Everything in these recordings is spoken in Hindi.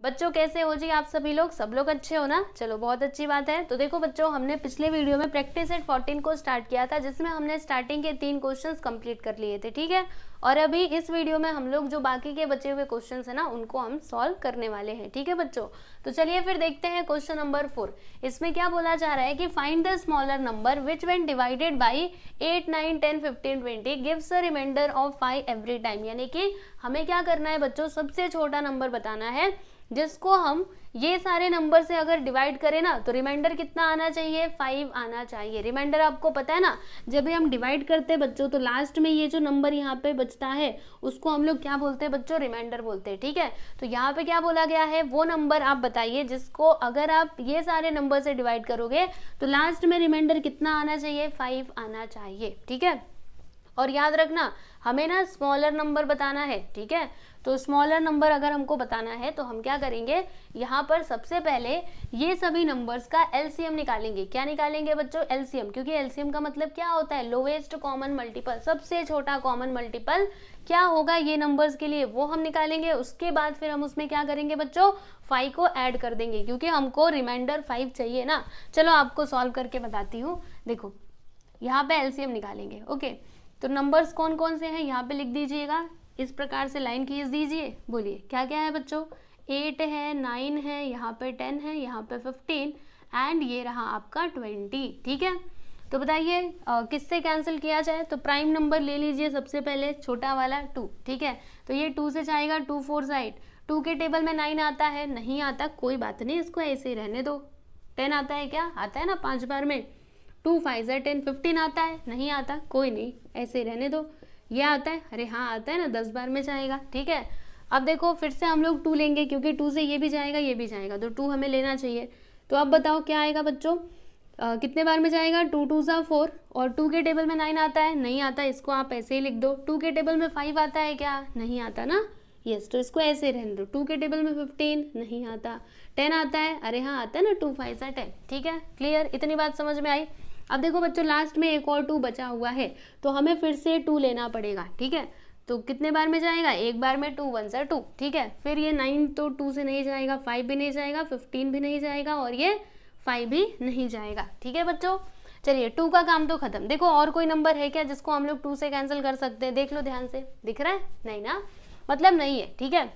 बच्चों कैसे हो जी आप सभी लोग? सब लोग अच्छे हो ना? चलो बहुत अच्छी बात है। तो देखो बच्चों, हमने पिछले वीडियो में प्रैक्टिस सेट 14 को स्टार्ट किया था, जिसमें हमने स्टार्टिंग के 3 क्वेश्चंस कंप्लीट कर लिए थे, ठीक है। और अभी इस वीडियो में हम लोग जो बाकी के बचे हुए क्वेश्चंस है ना, उनको हम सॉल्व करने वाले हैं, ठीक है बच्चों। तो चलिए फिर देखते हैं क्वेश्चन नंबर 4। इसमें क्या बोला जा रहा है कि find the smaller number which when divided by 8, 9, 10, 15, 20 gives a remainder of 5 every time. यानी कि हमें क्या करना है बच्चों, सबसे छोटा नंबर बताना है जिसको हम ये सारे नंबर से अगर डिवाइड करें ना, तो रिमाइंडर कितना आना चाहिए? 5 आना चाहिए। रिमाइंडर आपको पता है ना, जब भी हम डिवाइड करते हैं बच्चों, तो लास्ट में ये जो नंबर यहाँ पे बचता है उसको हम लोग क्या बोलते हैं बच्चों? रिमाइंडर बोलते हैं, ठीक है। तो यहाँ पे क्या बोला गया है, वो नंबर आप बताइए जिसको अगर आप ये सारे नंबर से डिवाइड करोगे तो लास्ट में रिमाइंडर कितना आना चाहिए? 5 आना चाहिए, ठीक है। और याद रखना, हमें ना स्मॉलर नंबर बताना है, ठीक है। तो स्मॉलर नंबर अगर हमको बताना है तो हम क्या करेंगे, यहाँ पर सबसे पहले ये सभी नंबर्स का एलसीएम निकालेंगे। क्या निकालेंगे बच्चों? एलसीएम। क्योंकि एलसीएम का मतलब क्या होता है? लोवेस्ट कॉमन मल्टीपल, सबसे छोटा कॉमन मल्टीपल क्या होगा ये नंबर्स के लिए, वो हम निकालेंगे। उसके बाद फिर हम उसमें क्या करेंगे बच्चों? 5 को ऐड कर देंगे, क्योंकि हमको रिमाइंडर 5 चाहिए ना। चलो आपको सॉल्व करके बताती हूँ। देखो यहाँ पे एलसीएम निकालेंगे, ओके। तो नंबर्स कौन कौन से हैं यहाँ पे लिख दीजिएगा, इस प्रकार से लाइन खींच दीजिए। बोलिए क्या क्या है बच्चों? 8 है, 9 है, यहाँ पे 10 है, यहाँ पे 15 एंड ये रहा आपका 20, ठीक है। तो बताइए किससे कैंसिल किया जाए? तो प्राइम नंबर ले लीजिए सबसे पहले, छोटा वाला 2, ठीक है। तो ये 2 से जाएगा, 2 4 8। 2 के टेबल में 9 आता है? नहीं आता, कोई बात नहीं, इसको ऐसे ही रहने दो। 10 आता है क्या? आता है ना 5 बार में। 2 5 10। 15 आता है? नहीं आता, कोई नहीं, ऐसे रहने दो। ये आता है? अरे हाँ आता है ना, 10 बार में जाएगा, ठीक है। अब देखो फिर से हम लोग 2 लेंगे, क्योंकि 2 से ये भी जाएगा ये भी जाएगा, तो 2 हमें लेना चाहिए। तो अब बताओ क्या आएगा बच्चों, कितने बार में जाएगा? 2 2 4। और 2 के टेबल में 9 आता है? नहीं आता, इसको आप ऐसे ही लिख दो। 2 के टेबल में 5 आता है क्या? नहीं आता ना, यस, तो इसको ऐसे रहने दो। 2 के टेबल में 15 नहीं आता। 10 आता है? अरे हाँ आता है ना, 2 5 10, ठीक है। क्लियर? इतनी बात समझ में आई। अब देखो बच्चों, लास्ट में एक और 2 बचा हुआ है, तो हमें फिर से 2 लेना पड़ेगा, ठीक है। तो कितने बार में जाएगा? एक बार में। 2 1 2, ठीक है। फिर ये 9 तो 2 से नहीं जाएगा, 5 भी नहीं जाएगा, 15 भी नहीं जाएगा, और ये 5 भी नहीं जाएगा, ठीक है बच्चों। चलिए 2 का काम तो खत्म। देखो और कोई नंबर है क्या जिसको हम लोग 2 से कैंसिल कर सकते हैं? देख लो ध्यान से, दिख रहा है? नहीं ना, मतलब नहीं है, ठीक है।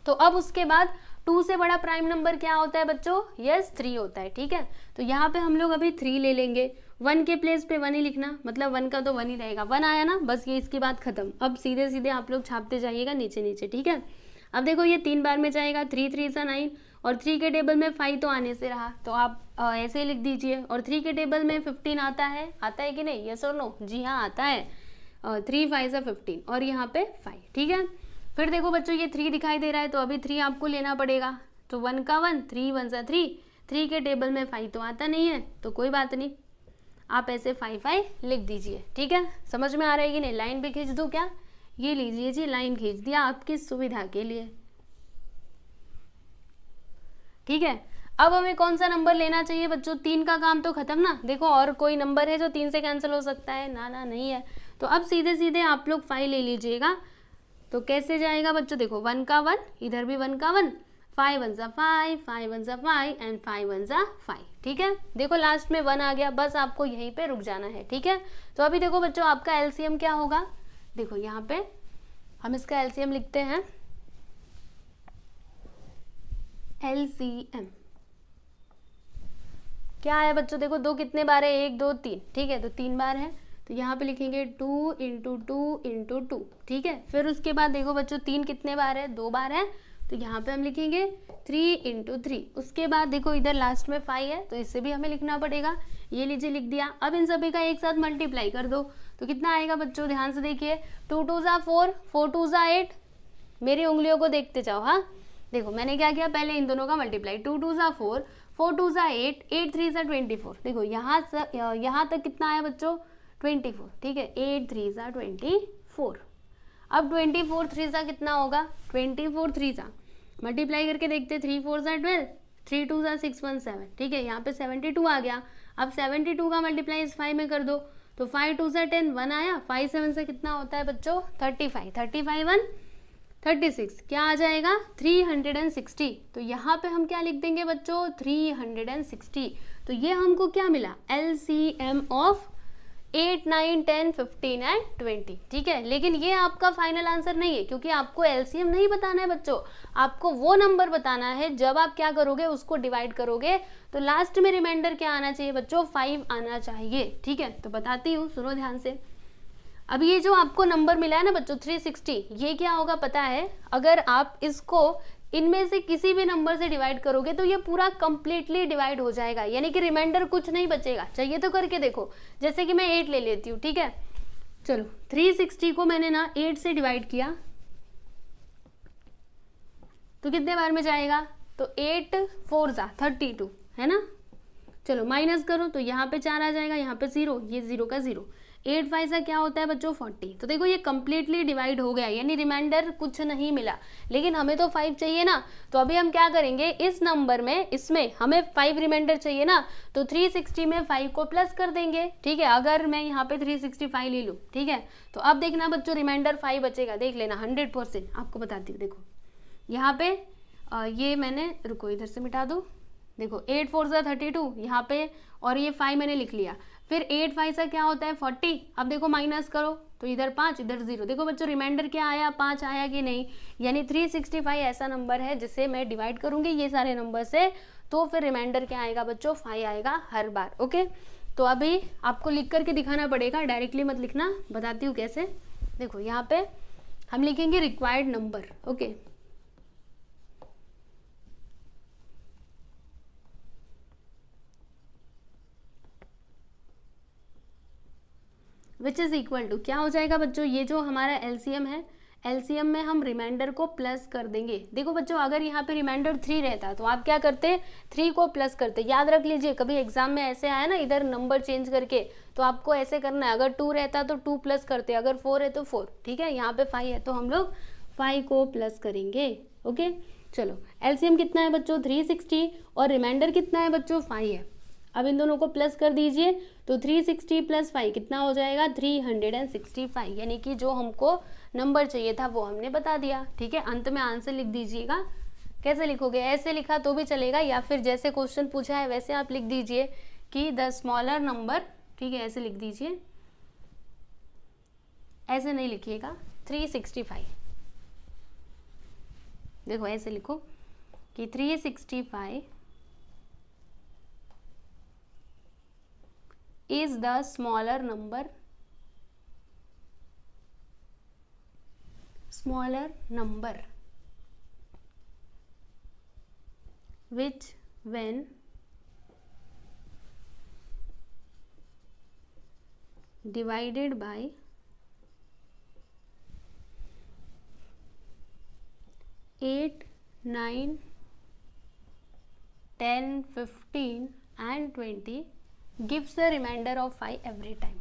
तो अब उसके बाद 2 से बड़ा प्राइम नंबर क्या होता है बच्चों? यस 3 होता है, ठीक है। तो यहाँ पे हम लोग अभी 3 ले लेंगे। 1 के प्लेस पे 1 ही लिखना, मतलब 1 का तो 1 ही रहेगा। 1 आया ना, बस ये इसकी बात खत्म। अब सीधे सीधे आप लोग छापते जाइएगा नीचे नीचे, ठीक है। अब देखो ये 3 बार में जाएगा, 3 3 9, और 3 के टेबल में 5 तो आने से रहा, तो आप ऐसे ही लिख दीजिए। और 3 के टेबल में 15 आता है? आता है कि नहीं? यस और नो? जी हाँ आता है। 3 5 15, और यहाँ पे 5, ठीक है। फिर देखो बच्चों ये 3 दिखाई दे रहा है, तो अभी 3 आपको लेना पड़ेगा। तो 1 का 1, 3 1 3। 3 के टेबल में 5 तो आता नहीं है, तो कोई बात नहीं, आप ऐसे 5 5 लिख दीजिए, ठीक है। समझ में आ रहा है कि नहीं? लाइन भी खींच दूँ क्या? ये लीजिए जी, लाइन खींच दिया आपकी सुविधा के लिए, ठीक है। अब हमें कौन सा नंबर लेना चाहिए बच्चों? 3 का काम तो खत्म ना। देखो और कोई नंबर है जो 3 से कैंसिल हो सकता है? ना ना, नहीं है। तो अब सीधे सीधे आप लोग 5 ले लीजिएगा। तो कैसे जाएगा बच्चों? देखो 1 का 1, इधर भी 1 का 1, 5 1 5, 5 1 5 एंड 5 1 5, ठीक है। देखो लास्ट में 1 आ गया, बस आपको यहीं पे रुक जाना है, ठीक है। तो अभी देखो बच्चों आपका एलसीएम क्या होगा? देखो यहाँ पे हम इसका एलसीएम लिखते हैं, एलसीएम क्या है बच्चों? देखो 2 कितने बार है? 1 2 3, ठीक है। तो 3 बार है, तो यहाँ पे लिखेंगे 2 × 2 × 2, ठीक है। फिर उसके बाद देखो बच्चों 3 कितने बार है? 2 बार है, तो यहाँ पे हम लिखेंगे 3 × 3। उसके बाद देखो इधर लास्ट में 5 है, तो इससे भी हमें लिखना पड़ेगा। ये लीजिए लिख दिया। अब इन सभी का एक साथ मल्टीप्लाई कर दो, तो कितना आएगा बच्चों? ध्यान से देखिए, 2 2 4, 4 2 8। मेरी उंगलियों को देखते जाओ, हाँ। देखो मैंने क्या किया, पहले इन दोनों का मल्टीप्लाई, 2 2 4, 4 2 8, 8 3 24। देखो यहाँ तक कितना आया बच्चों? 24, ठीक है। 8 3 24। अब 24 3 कितना होगा? 24 3 मल्टीप्लाई करके देखते, 3 4 12, 3 2 6 1 7, ठीक है। यहाँ पे 72 आ गया। अब 72 का मल्टीप्लाई इस 5 में कर दो, तो 5 2 10, 1 आया। 5 7 से कितना होता है बच्चों? 35, 35 1 36 क्या आ जाएगा 360। तो यहाँ पे हम क्या लिख देंगे बच्चों 360। तो ये हमको क्या मिला LCM ऑफ 8, 9, 10, 15 एंड 20। ठीक है, लेकिन ये आपका फाइनल आंसर नहीं है क्योंकि आपको LCM नहीं बताना है बच्चों, आपको वो नंबर बताना है जब आप क्या करोगे उसको डिवाइड करोगे तो लास्ट में रिमाइंडर क्या आना चाहिए बच्चों 5 आना चाहिए। ठीक है, तो बताती हूँ, सुनो ध्यान से। अब ये जो आपको नंबर मिला है ना बच्चों 360, ये क्या होगा पता है, अगर आप इसको इनमें से किसी भी नंबर से डिवाइड करोगे तो ये पूरा कंप्लीटली डिवाइड हो जाएगा, यानी कि रिमाइंडर कुछ नहीं बचेगा। चाहिए तो करके देखो, जैसे कि मैं 8 ले लेती हूँ। ठीक है, चलो 360 को मैंने ना 8 से डिवाइड किया तो कितने बार में जाएगा, तो 8 4 32 है ना। चलो माइनस करो तो यहाँ पे 4 आ जाएगा, यहाँ पे 0, ये 0 का 0, 8 5 क्या होता है बच्चों 40। तो देखो ये कंप्लीटली डिवाइड हो गया, यानी रिमाइंडर कुछ नहीं मिला, लेकिन हमें तो 5 चाहिए ना। तो अभी हम क्या करेंगे, इस नंबर में इसमें हमें 5 रिमाइंडर चाहिए ना, तो 360 में 5 को प्लस कर देंगे। ठीक है, अगर मैं यहाँ पे 365 ले लूँ, ठीक है, तो अब देखना बच्चों रिमाइंडर 5 बचेगा, देख लेना 100%। आपको बताती हूँ, देखो यहाँ पे ये मैंने, रुको इधर से मिटा दो, देखो 8 4 32 यहाँ पे, और ये 5 मैंने लिख लिया, फिर 8 5 क्या होता है 40। अब देखो माइनस करो तो इधर 5 इधर 0, देखो बच्चों रिमाइंडर क्या आया 5 आया कि नहीं, यानी 365 ऐसा नंबर है जिसे मैं डिवाइड करूंगी ये सारे नंबर से, तो फिर रिमाइंडर क्या आएगा बच्चों 5 आएगा हर बार। ओके, तो अभी आपको लिख करके दिखाना पड़ेगा, डायरेक्टली मत लिखना, बताती हूँ कैसे। देखो यहाँ पे हम लिखेंगे required number, okay, which is equal to, क्या हो जाएगा बच्चों, ये जो हमारा LCM है, LCM में हम रिमाइंडर को प्लस कर देंगे। देखो बच्चों अगर यहाँ पे रिमाइंडर 3 रहता तो आप क्या करते 3 को प्लस करते। याद रख लीजिए, कभी एग्जाम में ऐसे आया ना इधर नंबर चेंज करके, तो आपको ऐसे करना है, अगर 2 रहता तो 2 प्लस करते, अगर 4 है तो 4। ठीक है, यहाँ पे 5 है तो हम लोग 5 को प्लस करेंगे। ओके, चलो LCM कितना है बच्चों 360 और रिमाइंडर कितना है बच्चों 5 है। अब इन दोनों को प्लस कर दीजिए तो 360 + 5 कितना हो जाएगा 365, यानी कि जो हमको नंबर चाहिए था वो हमने बता दिया। ठीक है, अंत में आंसर लिख दीजिएगा। कैसे लिखोगे, ऐसे लिखा तो भी चलेगा, या फिर जैसे क्वेश्चन पूछा है वैसे आप लिख दीजिए कि द स्मॉलर नंबर। ठीक है, ऐसे लिख दीजिए, ऐसे नहीं लिखिएगा 365। देखो ऐसे लिखो कि 365 is the smaller number which when divided by 8, 9, 10, 15 and 20 gives a remainder of 5 every time.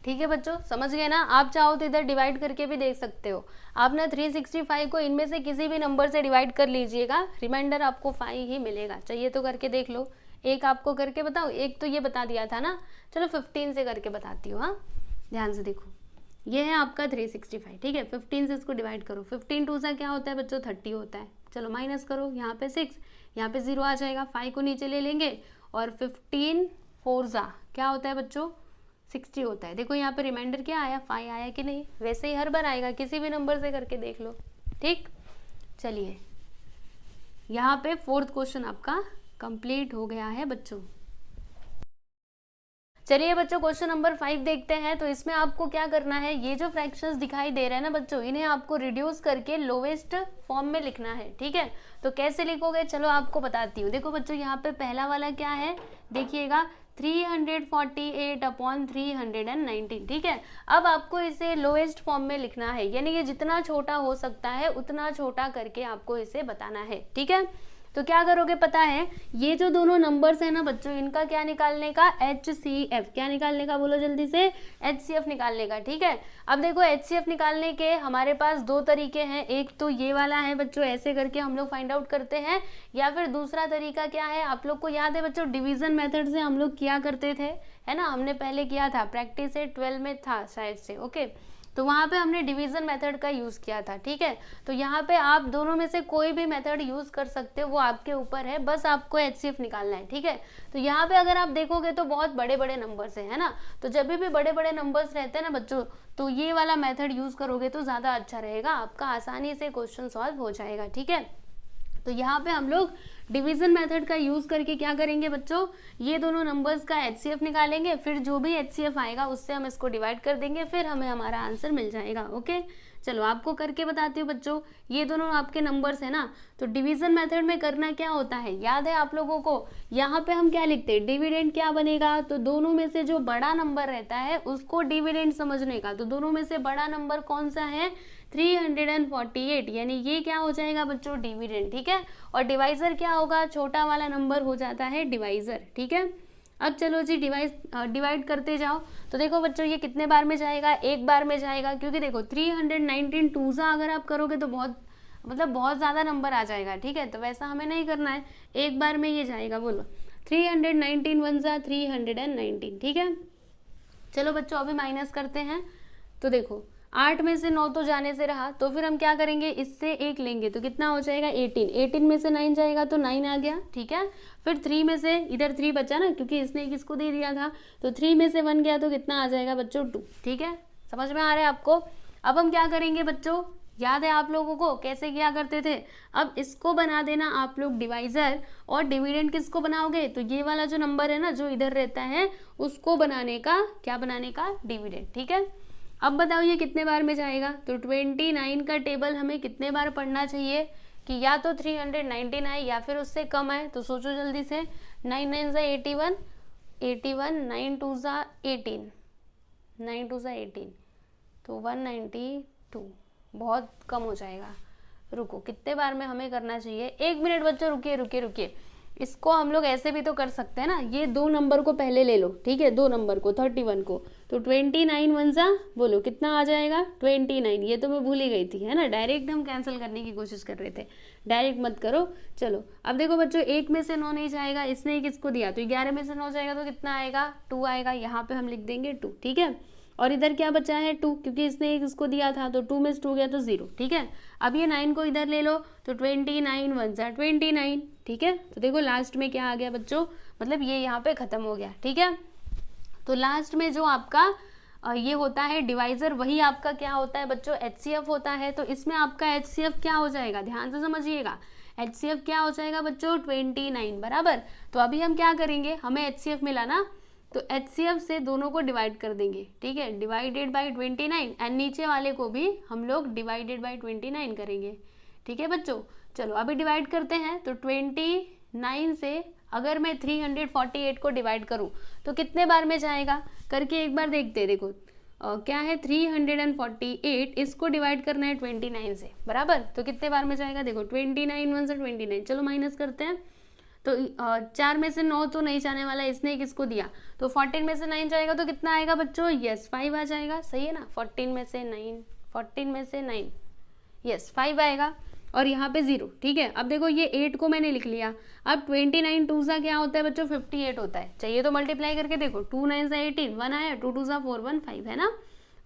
ठीक है बच्चों, समझ गए ना। आप चाहो तो इधर डिवाइड करके भी देख सकते हो। आप ना 365 को इनमें से किसी भी नंबर से डिवाइड कर लीजिएगा, रिमाइंडर आपको 5 ही मिलेगा। चाहिए तो करके देख लो। एक आपको करके बताओ, एक तो ये बता दिया था ना, चलो 15 से करके बताती हूँ। हाँ, ध्यान से देखो, ये है आपका 365। ठीक है, 15 से इसको डिवाइड करो। 15 2 सा क्या होता है बच्चों 30 होता है। चलो माइनस करो, यहाँ पे 6, यहाँ पे 0 आ जाएगा, 5 को नीचे ले लेंगे, और 15 4 सा क्या होता है बच्चों 60 होता है। देखो यहाँ पे रिमाइंडर क्या आया 5 आया कि नहीं, वैसे ही हर बार आएगा, किसी भी नंबर से करके देख लो। ठीक, चलिए यहाँ पे 4th क्वेश्चन आपका कंप्लीट हो गया है बच्चों। चलिए बच्चों क्वेश्चन नंबर 5 देखते हैं। तो इसमें आपको क्या करना है, ये जो फ्रैक्शंस दिखाई दे रहे हैं ना बच्चों, इन्हें आपको रिड्यूस करके लोवेस्ट फॉर्म में लिखना है। ठीक है, तो कैसे लिखोगे चलो आपको बताती हूँ। देखो बच्चों यहाँ पे पहला वाला क्या है, देखिएगा 348/319। ठीक है, अब आपको इसे लोएस्ट फॉर्म में लिखना है, यानी कि जितना छोटा हो सकता है उतना छोटा करके आपको इसे बताना है। ठीक है, तो क्या करोगे पता है, ये जो दोनों नंबर्स है ना बच्चों, इनका क्या निकालने का, HCF, क्या निकालने का बोलो जल्दी से, HCF निकालने का। ठीक है, अब देखो HCF निकालने के हमारे पास दो तरीके हैं, एक तो ये वाला है बच्चों, ऐसे करके हम लोग फाइंड आउट करते हैं, या फिर दूसरा तरीका क्या है, आप लोग को याद है बच्चों, डिवीजन मेथड से हम लोग किया करते थे, है ना, हमने पहले किया था, प्रैक्टिस सेट 12 में था शायद से, ओके, तो वहाँ पे हमने डिवीजन मेथड का यूज़ किया था। ठीक है, तो यहाँ पे आप दोनों में से कोई भी मेथड यूज़ कर सकते हो, वो आपके ऊपर है, बस आपको HCF निकालना है। ठीक है, तो यहाँ पे अगर आप देखोगे तो बहुत बड़े बड़े नंबर्स है ना, तो जब भी बड़े बड़े नंबर्स रहते हैं ना बच्चों, तो ये वाला मेथड यूज़ करोगे तो ज़्यादा अच्छा रहेगा, आपका आसानी से क्वेश्चन सॉल्व हो जाएगा। ठीक है, तो यहाँ पे हम लोग डिवीजन मेथड का यूज करके क्या करेंगे बच्चों, ये दोनों नंबर्स का HCF निकालेंगे, फिर जो भी HCF आएगा उससे हम इसको डिवाइड कर देंगे, फिर हमें हमारा आंसर मिल जाएगा। ओके, चलो आपको करके बताती हूँ बच्चों, ये दोनों आपके नंबर्स है ना, तो डिवीजन मेथड में करना क्या होता है, याद है आप लोगों को, यहाँ पे हम क्या लिखते हैं, डिविडेंड क्या बनेगा, तो दोनों में से जो बड़ा नंबर रहता है उसको डिविडेंड समझने का, तो दोनों में से बड़ा नंबर कौन सा है, 348, यानी ये क्या हो जाएगा बच्चों, डिविडेंड। ठीक है, और डिवाइजर क्या होगा, छोटा वाला नंबर हो जाता है डिवाइजर। ठीक है, अब चलो जी डिवाइड करते जाओ, तो देखो बच्चों ये कितने बार में जाएगा, एक बार में जाएगा, क्योंकि देखो 319 टूजा अगर आप करोगे तो बहुत ज़्यादा नंबर आ जाएगा। ठीक है, तो वैसा हमें नहीं करना है, एक बार में ये जाएगा, बोलो 319 वन सा 319। ठीक है, चलो बच्चों अभी माइनस करते हैं, तो देखो 8 में से 9 तो जाने से रहा, तो फिर हम क्या करेंगे, इससे 1 लेंगे तो कितना हो जाएगा, 18 में से 9 जाएगा तो 9 आ गया। ठीक है, फिर 3 में से इधर 3 बचा ना, क्योंकि इसने किसको दे दिया था, तो 3 में से 1 गया तो कितना आ जाएगा बच्चों, 2। ठीक है, समझ में आ रहा है आपको। अब हम क्या करेंगे बच्चों, याद है आप लोगों को कैसे किया करते थे, अब इसको बना देना आप लोग डिवाइजर, और डिविडेंड किसको बनाओगे, तो ये वाला जो नंबर है ना जो इधर रहता है उसको बनाने का, क्या बनाने का, डिविडेंड। ठीक है, अब बताओ ये कितने बार में जाएगा, तो 29 का टेबल हमें कितने बार पढ़ना चाहिए, कि या तो 319 आए या फिर उससे कम आए, तो सोचो जल्दी से, 9 9 ज़ा 81, 9 2 ज़ा 18, 9 2 ज़ा 18, तो 192, बहुत कम हो जाएगा। रुको, कितने बार में हमें करना चाहिए, 1 मिनट बच्चों, रुकिए, इसको हम लोग ऐसे भी तो कर सकते हैं ना, ये 2 नंबर को पहले ले लो। ठीक है, 2 नंबर को 31 को, तो 29 वन सा बोलो कितना आ जाएगा, 29, ये तो मैं भूल ही गई थी, है ना, डायरेक्ट हम कैंसिल करने की कोशिश कर रहे थे, डायरेक्ट मत करो। चलो अब देखो बच्चों, 1 में से 9 नहीं जाएगा, इसने ही किसको दिया, तो 11 में से 9 जाएगा तो कितना आएगा, 2 आएगा, यहाँ पे हम लिख देंगे 2। ठीक है, और इधर क्या बचा है 2, क्योंकि इसने एक इसको दिया था, तो 2 में से 2 गया तो 0। ठीक है, अब ये 9 को इधर ले लो, तो 29 वन सा 29। ठीक है, तो देखो लास्ट में क्या आ गया बच्चों, मतलब ये यहाँ पे खत्म हो गया। ठीक है, तो लास्ट में जो आपका ये होता है डिवाइजर, वही आपका क्या होता है बच्चों, HCF होता है। तो इसमें आपका HCF क्या हो जाएगा, ध्यान से समझिएगा, HCF क्या हो जाएगा बच्चों, 29 बराबर। तो अभी हम क्या करेंगे, हमें HCF मिला ना, तो HCF से दोनों को डिवाइड कर देंगे। ठीक है, डिवाइडेड बाई 29, एंड नीचे वाले को भी हम लोग डिवाइडेड बाई 29 करेंगे। ठीक है बच्चों, चलो अभी डिवाइड करते हैं, तो 29 से अगर मैं 348 को डिवाइड करूं तो कितने बार में जाएगा, करके एक बार देखते हैं। देखो क्या है, 348, इसको डिवाइड करना है 29 से, बराबर, तो कितने बार में जाएगा, देखो 29 वन से 29, चलो माइनस करते हैं, तो 4 में से 9 तो नहीं जाने वाला, इसने किसको दिया, तो 14 में से 9 जाएगा तो कितना आएगा बच्चों, यस 5 आ जाएगा, सही है ना, 14 में से 9, यस 5 आएगा, और यहाँ पे 0। ठीक है, अब देखो ये 8 को मैंने लिख लिया, अब 29 2 सा क्या होता है बच्चों, 58 होता है, चाहिए तो मल्टीप्लाई करके देखो, 2 9 सा 18, 1 आया, 2 2 सा 4 1 5, है ना,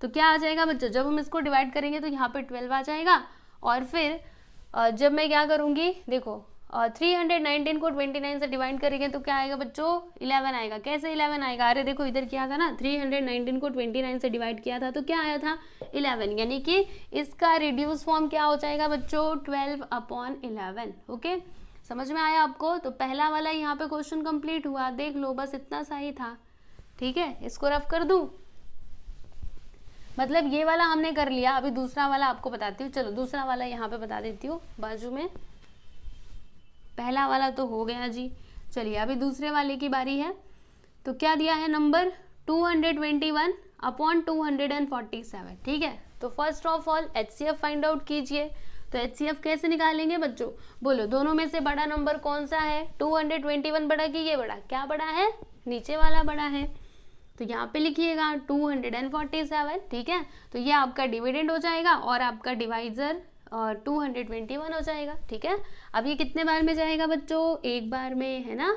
तो क्या आ जाएगा बच्चों, जब हम इसको डिवाइड करेंगे तो यहाँ पे 12 आ जाएगा, और फिर जब मैं क्या करूँगी, देखो 319 को 29 से डिवाइड करेंगे तो क्या आएगा बच्चों, 11 आएगा। कैसे 11 आएगा, अरे देखो इधर किया था ना, 319 को 29 से डिवाइड किया था तो क्या आया था 11, यानी कि इसका रिड्यूस फॉर्म क्या हो जाएगा बच्चों, 12/11। ओके, समझ में आया आपको। तो पहला वाला यहाँ पे क्वेश्चन कंप्लीट हुआ, देख लो बस इतना सा ही था। ठीक है, इसको रफ कर दूं, मतलब ये वाला हमने कर लिया, अभी दूसरा वाला आपको बताती हूँ। चलो दूसरा वाला यहाँ पे बता देती हूँ बाजू में, पहला वाला तो हो गया जी। चलिए अभी दूसरे वाले की बारी है। तो क्या दिया है नंबर 221/247। ठीक है, तो first of all HCF find out कीजिए। तो HCF कैसे निकालेंगे बच्चों, बोलो दोनों में से बड़ा नंबर कौन सा है, 221 बड़ा कि ये बड़ा, क्या बड़ा है, नीचे वाला बड़ा है। तो यहाँ पे लिखिएगा 247, ठीक है। तो ये आपका डिविडेंड हो जाएगा और आपका डिवाइजर 221 हो जाएगा, ठीक है। अब ये कितने बार में जाएगा बच्चों, एक बार में, है ना।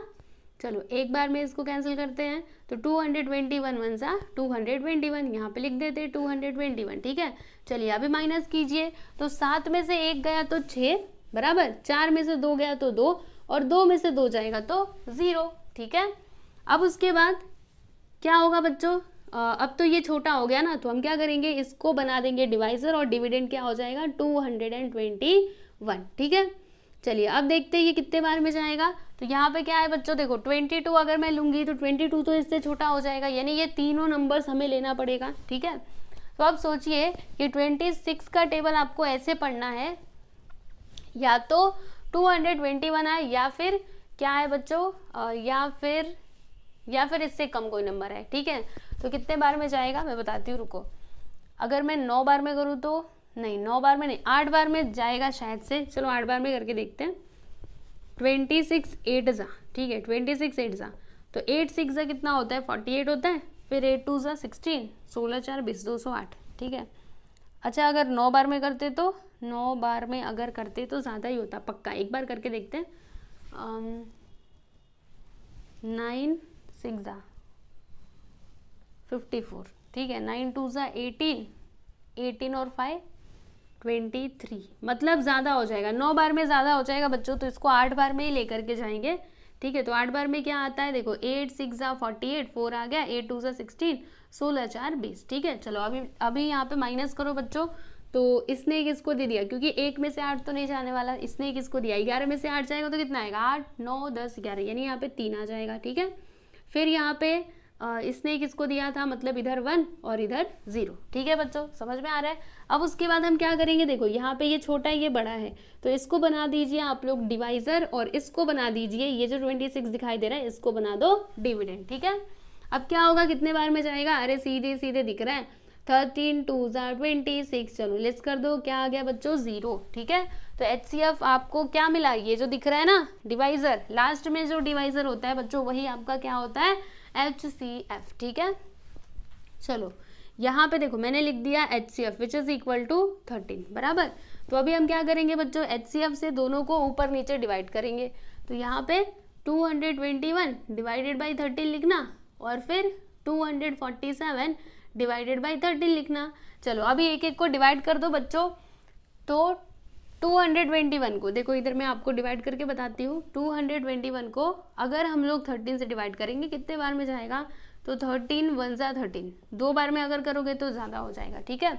चलो एक बार में इसको कैंसिल करते हैं, तो 221 वन सा 221, यहाँ पे लिख देते हैं 221, ठीक है। चलिए अभी माइनस कीजिए, तो 7 में से 1 गया तो 6 बराबर, 4 में से 2 गया तो 2 और 2 में से 2 जाएगा तो 0, ठीक है। अब उसके बाद क्या होगा बच्चों, अब तो ये छोटा हो गया ना, तो हम क्या करेंगे, इसको बना देंगे डिवाइजर और डिविडेंड क्या हो जाएगा 221, ठीक है। चलिए अब देखते हैं ये कितने बार में जाएगा। तो यहाँ पे क्या है बच्चों, देखो 22 अगर मैं लूंगी तो 22 तो इससे छोटा हो जाएगा, यानी ये तीनों नंबर्स हमें लेना पड़ेगा, ठीक है। तो अब सोचिए कि 26 का टेबल आपको ऐसे पढ़ना है, या तो 221 है या फिर क्या है बच्चों, या फिर इससे कम कोई नंबर है, ठीक है। तो कितने बार में जाएगा मैं बताती हूँ, रुको। अगर मैं 9 बार में करूँ तो नहीं, 9 बार में नहीं, 8 बार में जाएगा शायद से। चलो 8 बार में करके देखते हैं। 26 8 जा, ठीक है, 26 8 जा, तो 8 6 जा कितना होता है, 48 होता है। फिर 8 2 जा 16, 16 4 20, 208, ठीक है। अच्छा अगर 9 बार में करते तो 9 बार में अगर करते तो ज़्यादा ही होता पक्का, एक बार करके देखते हैं। 9 6 जा 54, ठीक है। 9 2 जा 18, 18 और 5 23, मतलब ज़्यादा हो जाएगा, 9 बार में ज़्यादा हो जाएगा बच्चों, तो इसको 8 बार में ही लेकर के जाएंगे, ठीक है। तो 8 बार में क्या आता है, देखो 8 6 जा 48, 4 आ गया, 8 2 जा 16, 16 4 20, ठीक है। चलो अभी यहाँ पे माइनस करो बच्चों, तो इसने किसको दे दिया, क्योंकि 1 में से 8 तो नहीं जाने वाला, इसने किसको दिया, 11 में से 8 जाएगा तो कितना आएगा, 8 9 10 11, यानी यहाँ पे 3 आ जाएगा, ठीक है। फिर यहाँ पे इसने किसको दिया था, मतलब इधर 1 और इधर 0, ठीक है बच्चों, समझ में आ रहा है। अब उसके बाद हम क्या करेंगे, देखो यहाँ पे ये छोटा है ये बड़ा है, तो इसको बना दीजिए आप लोग डिवाइजर और इसको बना दीजिए, ये जो 26 दिखाई दे रहा है इसको बना दो डिविडेंड, ठीक है। अब क्या होगा, कितने बार में जाएगा, अरे सीधे सीधे दिख रहा है, 13 2 जा 26, चलो लेस कर दो, क्या आ गया बच्चों 0, ठीक है। तो HCF आपको क्या मिला, ये जो दिख रहा है ना डिवाइजर, लास्ट में जो डिवाइजर होता है बच्चों वही आपका क्या होता है HCF, ठीक है। चलो यहाँ पे देखो मैंने लिख दिया HCF which is equal to 13 बराबर। तो अभी हम क्या करेंगे बच्चों, HCF से दोनों को ऊपर नीचे डिवाइड करेंगे, तो यहाँ पे 221 डिवाइडेड बाई 13 लिखना और फिर 247 डिवाइडेड बाई 13 लिखना। चलो अभी एक एक को डिवाइड कर दो बच्चों, तो 221 को देखो इधर मैं आपको डिवाइड करके बताती हूँ, 221 को अगर हम लोग 13 से डिवाइड करेंगे कितने बार में जाएगा, तो 13 1 जा 13, 2 बार में अगर करोगे तो ज़्यादा हो जाएगा, ठीक है।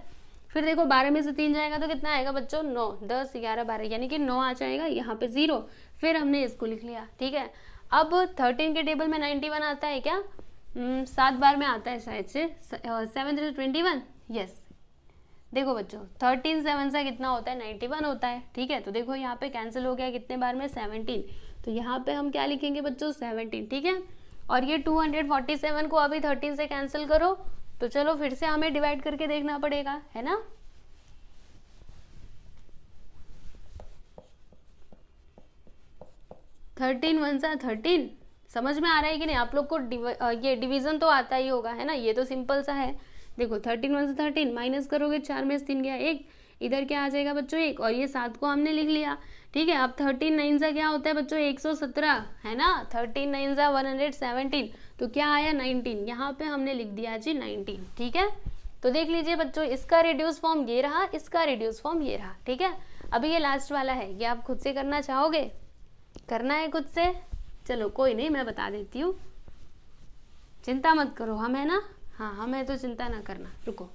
फिर देखो 12 में से 3 जाएगा तो कितना आएगा बच्चों 9 10 11 12, यानी कि 9 आ जाएगा, यहाँ पे 0, फिर हमने इसको लिख लिया, ठीक है। अब 13 के टेबल में 91 आता है क्या, 7 बार में आता है शायद से, 7 21, यस। देखो बच्चों 13 7 से कितना होता है 91 होता है, ठीक है। तो देखो यहाँ पे कैंसिल हो गया कितने बार में 17, तो यहाँ पे हम क्या लिखेंगे बच्चों 17, ठीक है। और ये 247 को अभी 13 से कैंसिल करो, तो चलो फिर से हमें डिवाइड करके देखना पड़ेगा, है ना। थर्टीन 1 जा 13, समझ में आ रहा है कि नहीं आप लोग को, ये डिवीजन तो आता ही होगा, है ना, ये तो सिंपल सा है। देखो 13 1 से 13 माइनस करोगे, 4 में से 3 गया 1, इधर क्या आ जाएगा बच्चों 1, और ये 7 को हमने लिख लिया, ठीक है। अब 13 9 से क्या होता है बच्चों 117, है ना, 13 9 से 117, तो क्या आया 19, यहाँ पे हमने लिख दिया जी 19, ठीक है। तो देख लीजिए बच्चों इसका रिड्यूस फॉर्म ये रहा, इसका रिड्यूस फॉर्म ये रहा, ठीक है। अभी ये लास्ट वाला है, ये आप खुद से करना चाहोगे, करना है खुद से, चलो कोई नहीं मैं बता देती हूँ, चिंता मत करो, हम है ना, हाँ हमें तो चिंता ना करना, रुको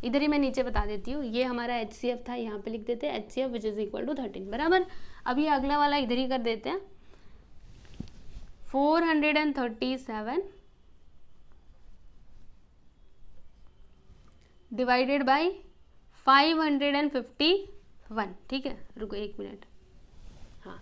इधर ही मैं नीचे बता देती हूँ। ये हमारा HCF था, यहाँ पे लिख देते हैं HCF which is equal to 13 बराबर। अब ये अगला वाला इधर ही कर देते हैं, 437 डिवाइडेड बाई 551, ठीक है। रुको 1 मिनट, हाँ।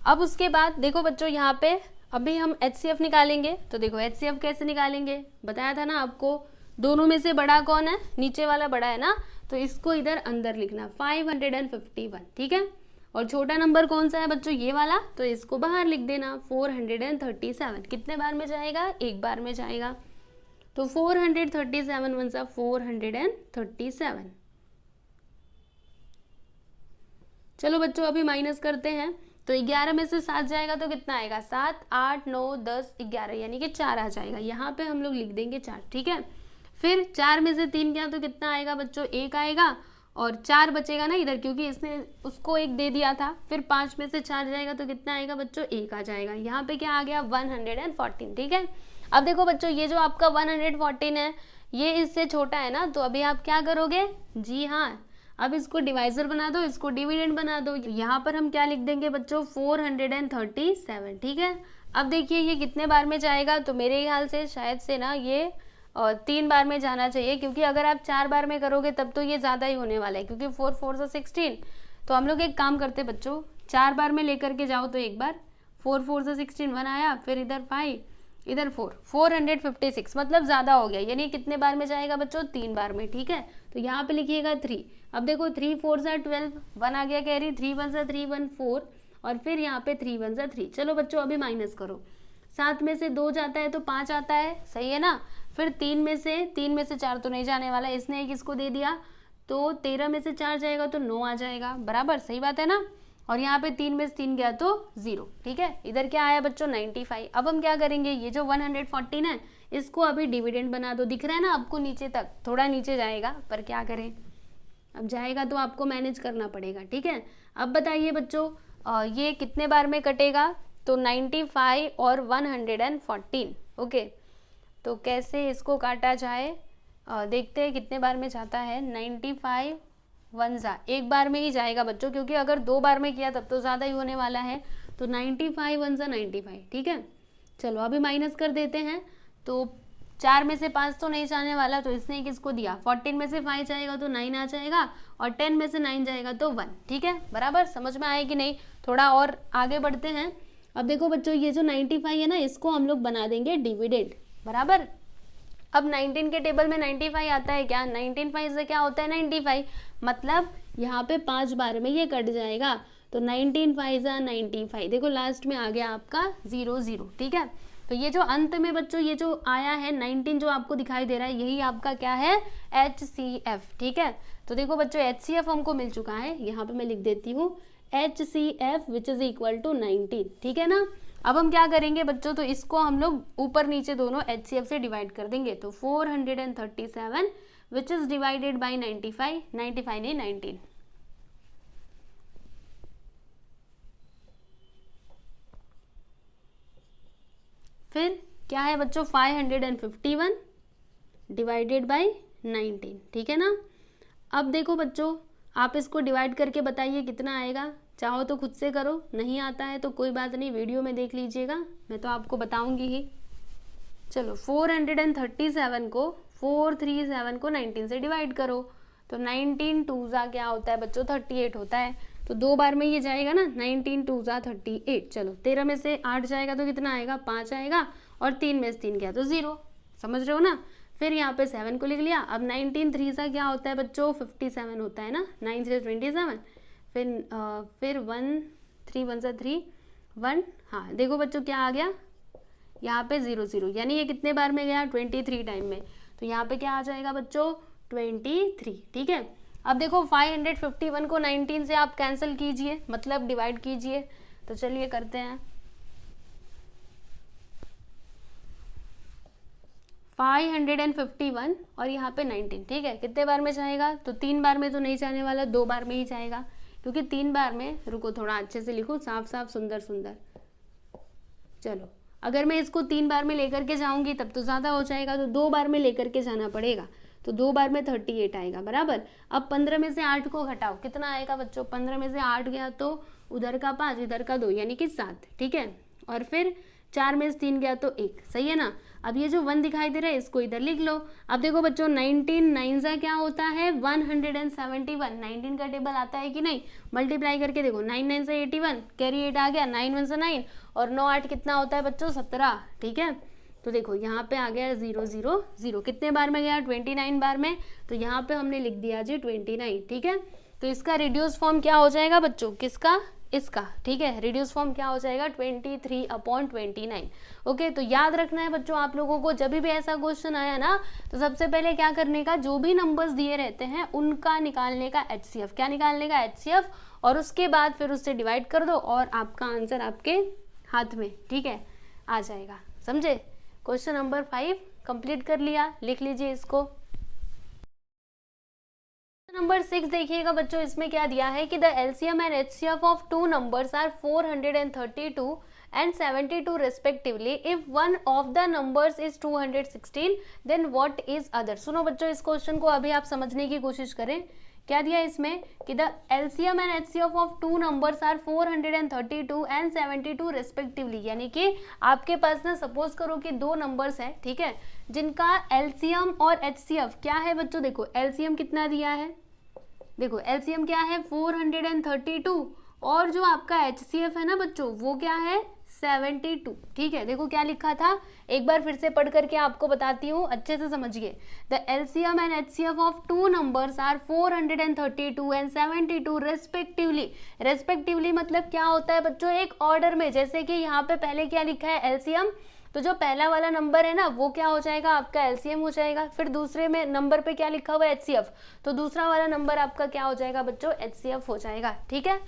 अब उसके बाद देखो बच्चों यहाँ पे अभी हम HCF निकालेंगे, तो देखो HCF कैसे निकालेंगे, बताया था ना आपको, दोनों में से बड़ा कौन है, नीचे वाला बड़ा है ना, तो इसको इधर अंदर लिखना 551, ठीक है। और छोटा नंबर कौन सा है बच्चों, ये वाला, तो इसको बाहर लिख देना 437। कितने बार में जाएगा, एक बार में जाएगा। तो 437 वन सा 437। चलो बच्चों अभी माइनस करते हैं। तो 11 में से 7 जाएगा तो कितना आएगा, 7, 8, 9, 10, 11, यानी कि 4 आ जाएगा। यहाँ पे हम लोग लिख देंगे 4, ठीक है। फिर 4 में से 3 गया तो कितना आएगा बच्चों, 1 आएगा। और 4 बचेगा ना इधर, क्योंकि इसने उसको 1 दे दिया था। फिर 5 में से 4 जाएगा तो कितना आएगा बच्चों, 1 आ जाएगा। यहाँ पे क्या आ गया, 114, ठीक है। अब देखो बच्चों, ये जो आपका 114 है, ये इससे छोटा है ना, तो अभी आप क्या करोगे, जी हाँ, अब इसको डिवाइजर बना दो, इसको डिविडेंड बना दो। यहाँ पर हम क्या लिख देंगे बच्चों, 437, ठीक है। अब देखिए ये कितने बार में जाएगा, तो मेरे ख्याल से शायद से ना ये 3 बार में जाना चाहिए, क्योंकि अगर आप 4 बार में करोगे तब तो ये ज़्यादा ही होने वाला है, क्योंकि 4 4 से 16। तो हम लोग एक काम करते बच्चों, 4 बार में लेकर के जाओ तो एक बार, 4 4 से 16, 1 आया, फिर इधर 5, इधर 4, 456, मतलब ज़्यादा हो गया। यानी कितने बार में जाएगा बच्चों, 3 बार में, ठीक है। तो यहाँ पे लिखिएगा 3। अब देखो 3 4 से 12, 1 आ गया कैरी, 3 1 से 3 1 4, और फिर यहाँ पे 3 1 से 3। चलो बच्चों अभी माइनस करो, 7 में से 2 जाता है तो 5 आता है, सही है ना। फिर 3 में से 4 तो नहीं जाने वाला, इसने एक इसको दे दिया, तो 13 में से 4 जाएगा तो 9 आ जाएगा, बराबर, सही बात है ना। और यहाँ पे 3 में से 3 गया तो 0, ठीक है। इधर क्या आया बच्चों, 95। अब हम क्या करेंगे, ये जो 114 है इसको अभी डिविडेंड बना दो। दिख रहा है ना आपको नीचे तक, थोड़ा नीचे जाएगा, पर क्या करें, अब जाएगा तो आपको मैनेज करना पड़ेगा, ठीक है। अब बताइए बच्चों ये कितने बार में कटेगा, तो 95 और 114, ओके। तो कैसे इसको काटा जाए, देखते हैं कितने बार में जाता है। 95 1 जा, एक बार में ही जाएगा बच्चों, क्योंकि अगर 2 बार में किया तब तो ज़्यादा ही होने वाला है। तो 95 1 जा 95, ठीक है। चलो अभी माइनस कर देते हैं। तो 4 में से 5 तो नहीं जाने वाला, तो इसने किसको दिया, 14 में से 5 जाएगा तो 9 आ जाएगा, और 10 में से 9 जाएगा तो 1, ठीक है। बराबर समझ में आया कि नहीं, थोड़ा और आगे बढ़ते हैं। अब देखो बच्चों ये जो 95 है ना, इसको हम लोग बना देंगे डिविडेंड, बराबर। अब 19 के टेबल में 95 आता है क्या, 19 5 से क्या होता है 95, मतलब यहाँ पे 5 बार में ये कट जाएगा। तो 19 5 जा 95, देखो लास्ट में आ गया आपका 0 0, ठीक है। तो ये जो अंत में बच्चों ये जो आया है 19 जो आपको दिखाई दे रहा है, यही आपका क्या है, HCF, ठीक है। तो देखो बच्चों HCF हमको मिल चुका है, यहाँ पे मैं लिख देती हूँ HCF which is equal to 19, ठीक है ना। अब हम क्या करेंगे बच्चों, तो इसको हम लोग ऊपर नीचे दोनों HCF से डिवाइड कर देंगे। तो 437 विच इज डिवाइडेड बाई 95, 95 नहीं 19, फिर क्या है बच्चों 551 डिवाइडेड बाई 19, ठीक है ना। अब देखो बच्चों आप इसको डिवाइड करके बताइए कितना आएगा, चाहो तो खुद से करो, नहीं आता है तो कोई बात नहीं, वीडियो में देख लीजिएगा, मैं तो आपको बताऊंगी ही। चलो 437 को 437 को 19 से डिवाइड करो, तो 19 2 जा क्या होता है बच्चों 38 होता है। तो 2 बार में ये जाएगा ना, 19 2 जा 38। चलो 13 में से 8 जाएगा तो कितना आएगा, 5 आएगा, और 3 में से 3 गया तो 0, समझ रहे हो ना। फिर यहाँ पे 7 को लिख लिया। अब 19 3 सा क्या होता है बच्चों 57 होता है ना, 9 से 27। फिर 1 3 1 से 3 1, हाँ देखो बच्चों क्या आ गया यहाँ पे 0 0, यानी ये कितने बार में गया 23 टाइम में। तो यहाँ पे क्या आ जाएगा बच्चों 23, ठीक है। अब देखो 551 को 19 से आप कैंसिल कीजिए, मतलब डिवाइड कीजिए। तो चलिए करते हैं, 551 और यहाँ पे 19, ठीक है। कितने बार में जाएगा, तो 3 बार में तो नहीं जाने वाला, 2 बार में ही जाएगा, क्योंकि 3 बार में, रुको थोड़ा अच्छे से लिखूं, साफ साफ सुंदर सुंदर। चलो अगर मैं इसको 3 बार में लेकर के जाऊंगी तब तो ज़्यादा हो जाएगा, तो 2 बार में लेकर के जाना पड़ेगा। तो 2 बार में 38 आएगा, बराबर। अब 15 में से 8 को घटाओ, कितना आएगा बच्चों, 15 में से 8 गया तो उधर का 5 इधर का 2, यानी कि 7, ठीक है। और फिर 4 में से 3 गया तो 1, सही है ना। अब ये जो 1 दिखाई दे रहा है इसको इधर लिख लो। अब देखो बच्चों 19 9 सा क्या होता है 171, 19 का टेबल आता है कि नहीं, मल्टीप्लाई करके देखो, 9 9 से 81, कैरी 8 आ गया, 9 1 से 9, और 9 8 कितना होता है बच्चों 17, ठीक है। तो देखो यहाँ पे आ गया 0 0 0, कितने बार में गया 29 बार में, तो यहाँ पे हमने लिख दिया जी 29, ठीक है। तो इसका रिड्यूस फॉर्म क्या हो जाएगा बच्चों, किसका, इसका, ठीक है। रिड्यूस फॉर्म क्या हो जाएगा 23/29। ओके, तो याद रखना है बच्चों आप लोगों को, जब भी ऐसा क्वेश्चन आया ना तो सबसे पहले क्या करने का, जो भी नंबर्स दिए रहते हैं उनका निकालने का HCF, क्या निकालने का HCF, और उसके बाद फिर उससे डिवाइड कर दो और आपका आंसर आपके हाथ में, ठीक है, आ जाएगा। समझे। क्वेश्चन नंबर 5 कंप्लीट कर लिया, लिख लीजिए इसको। नंबर 6 देखिएगा बच्चों, इसमें क्या दिया है कि the LCM and HCF of two numbers are 432 and 72 respectively. If one of the numbers is 216, then what is other? सुनो बच्चों, इस क्वेश्चन को अभी आप समझने की कोशिश करें। क्या दिया इसमें कि the LCM and HCF of two numbers are 432 and 72 respectively, यानी कि आपके पास ना सपोज करो कि दो नंबर्स हैं, ठीक है, जिनका LCM और HCF क्या है बच्चों। देखो LCM कितना दिया है, देखो LCM क्या है 432, और जो आपका HCF है ना बच्चों वो क्या है 72, ठीक है। देखो क्या लिखा था, एक बार फिर से पढ़ करके आपको बताती हूँ, अच्छे से समझिए। The LCM and HCF of two numbers are 432 and 72 respectively. Respectively मतलब क्या होता है बच्चों, एक ऑर्डर में, जैसे कि यहाँ पे पहले क्या लिखा है LCM, तो जो पहला वाला नंबर है ना वो क्या हो जाएगा आपका LCM हो जाएगा, फिर दूसरे में नंबर पे क्या लिखा हुआ है HCF, तो दूसरा वाला नंबर आपका क्या हो जाएगा बच्चों HCF हो जाएगा, ठीक है।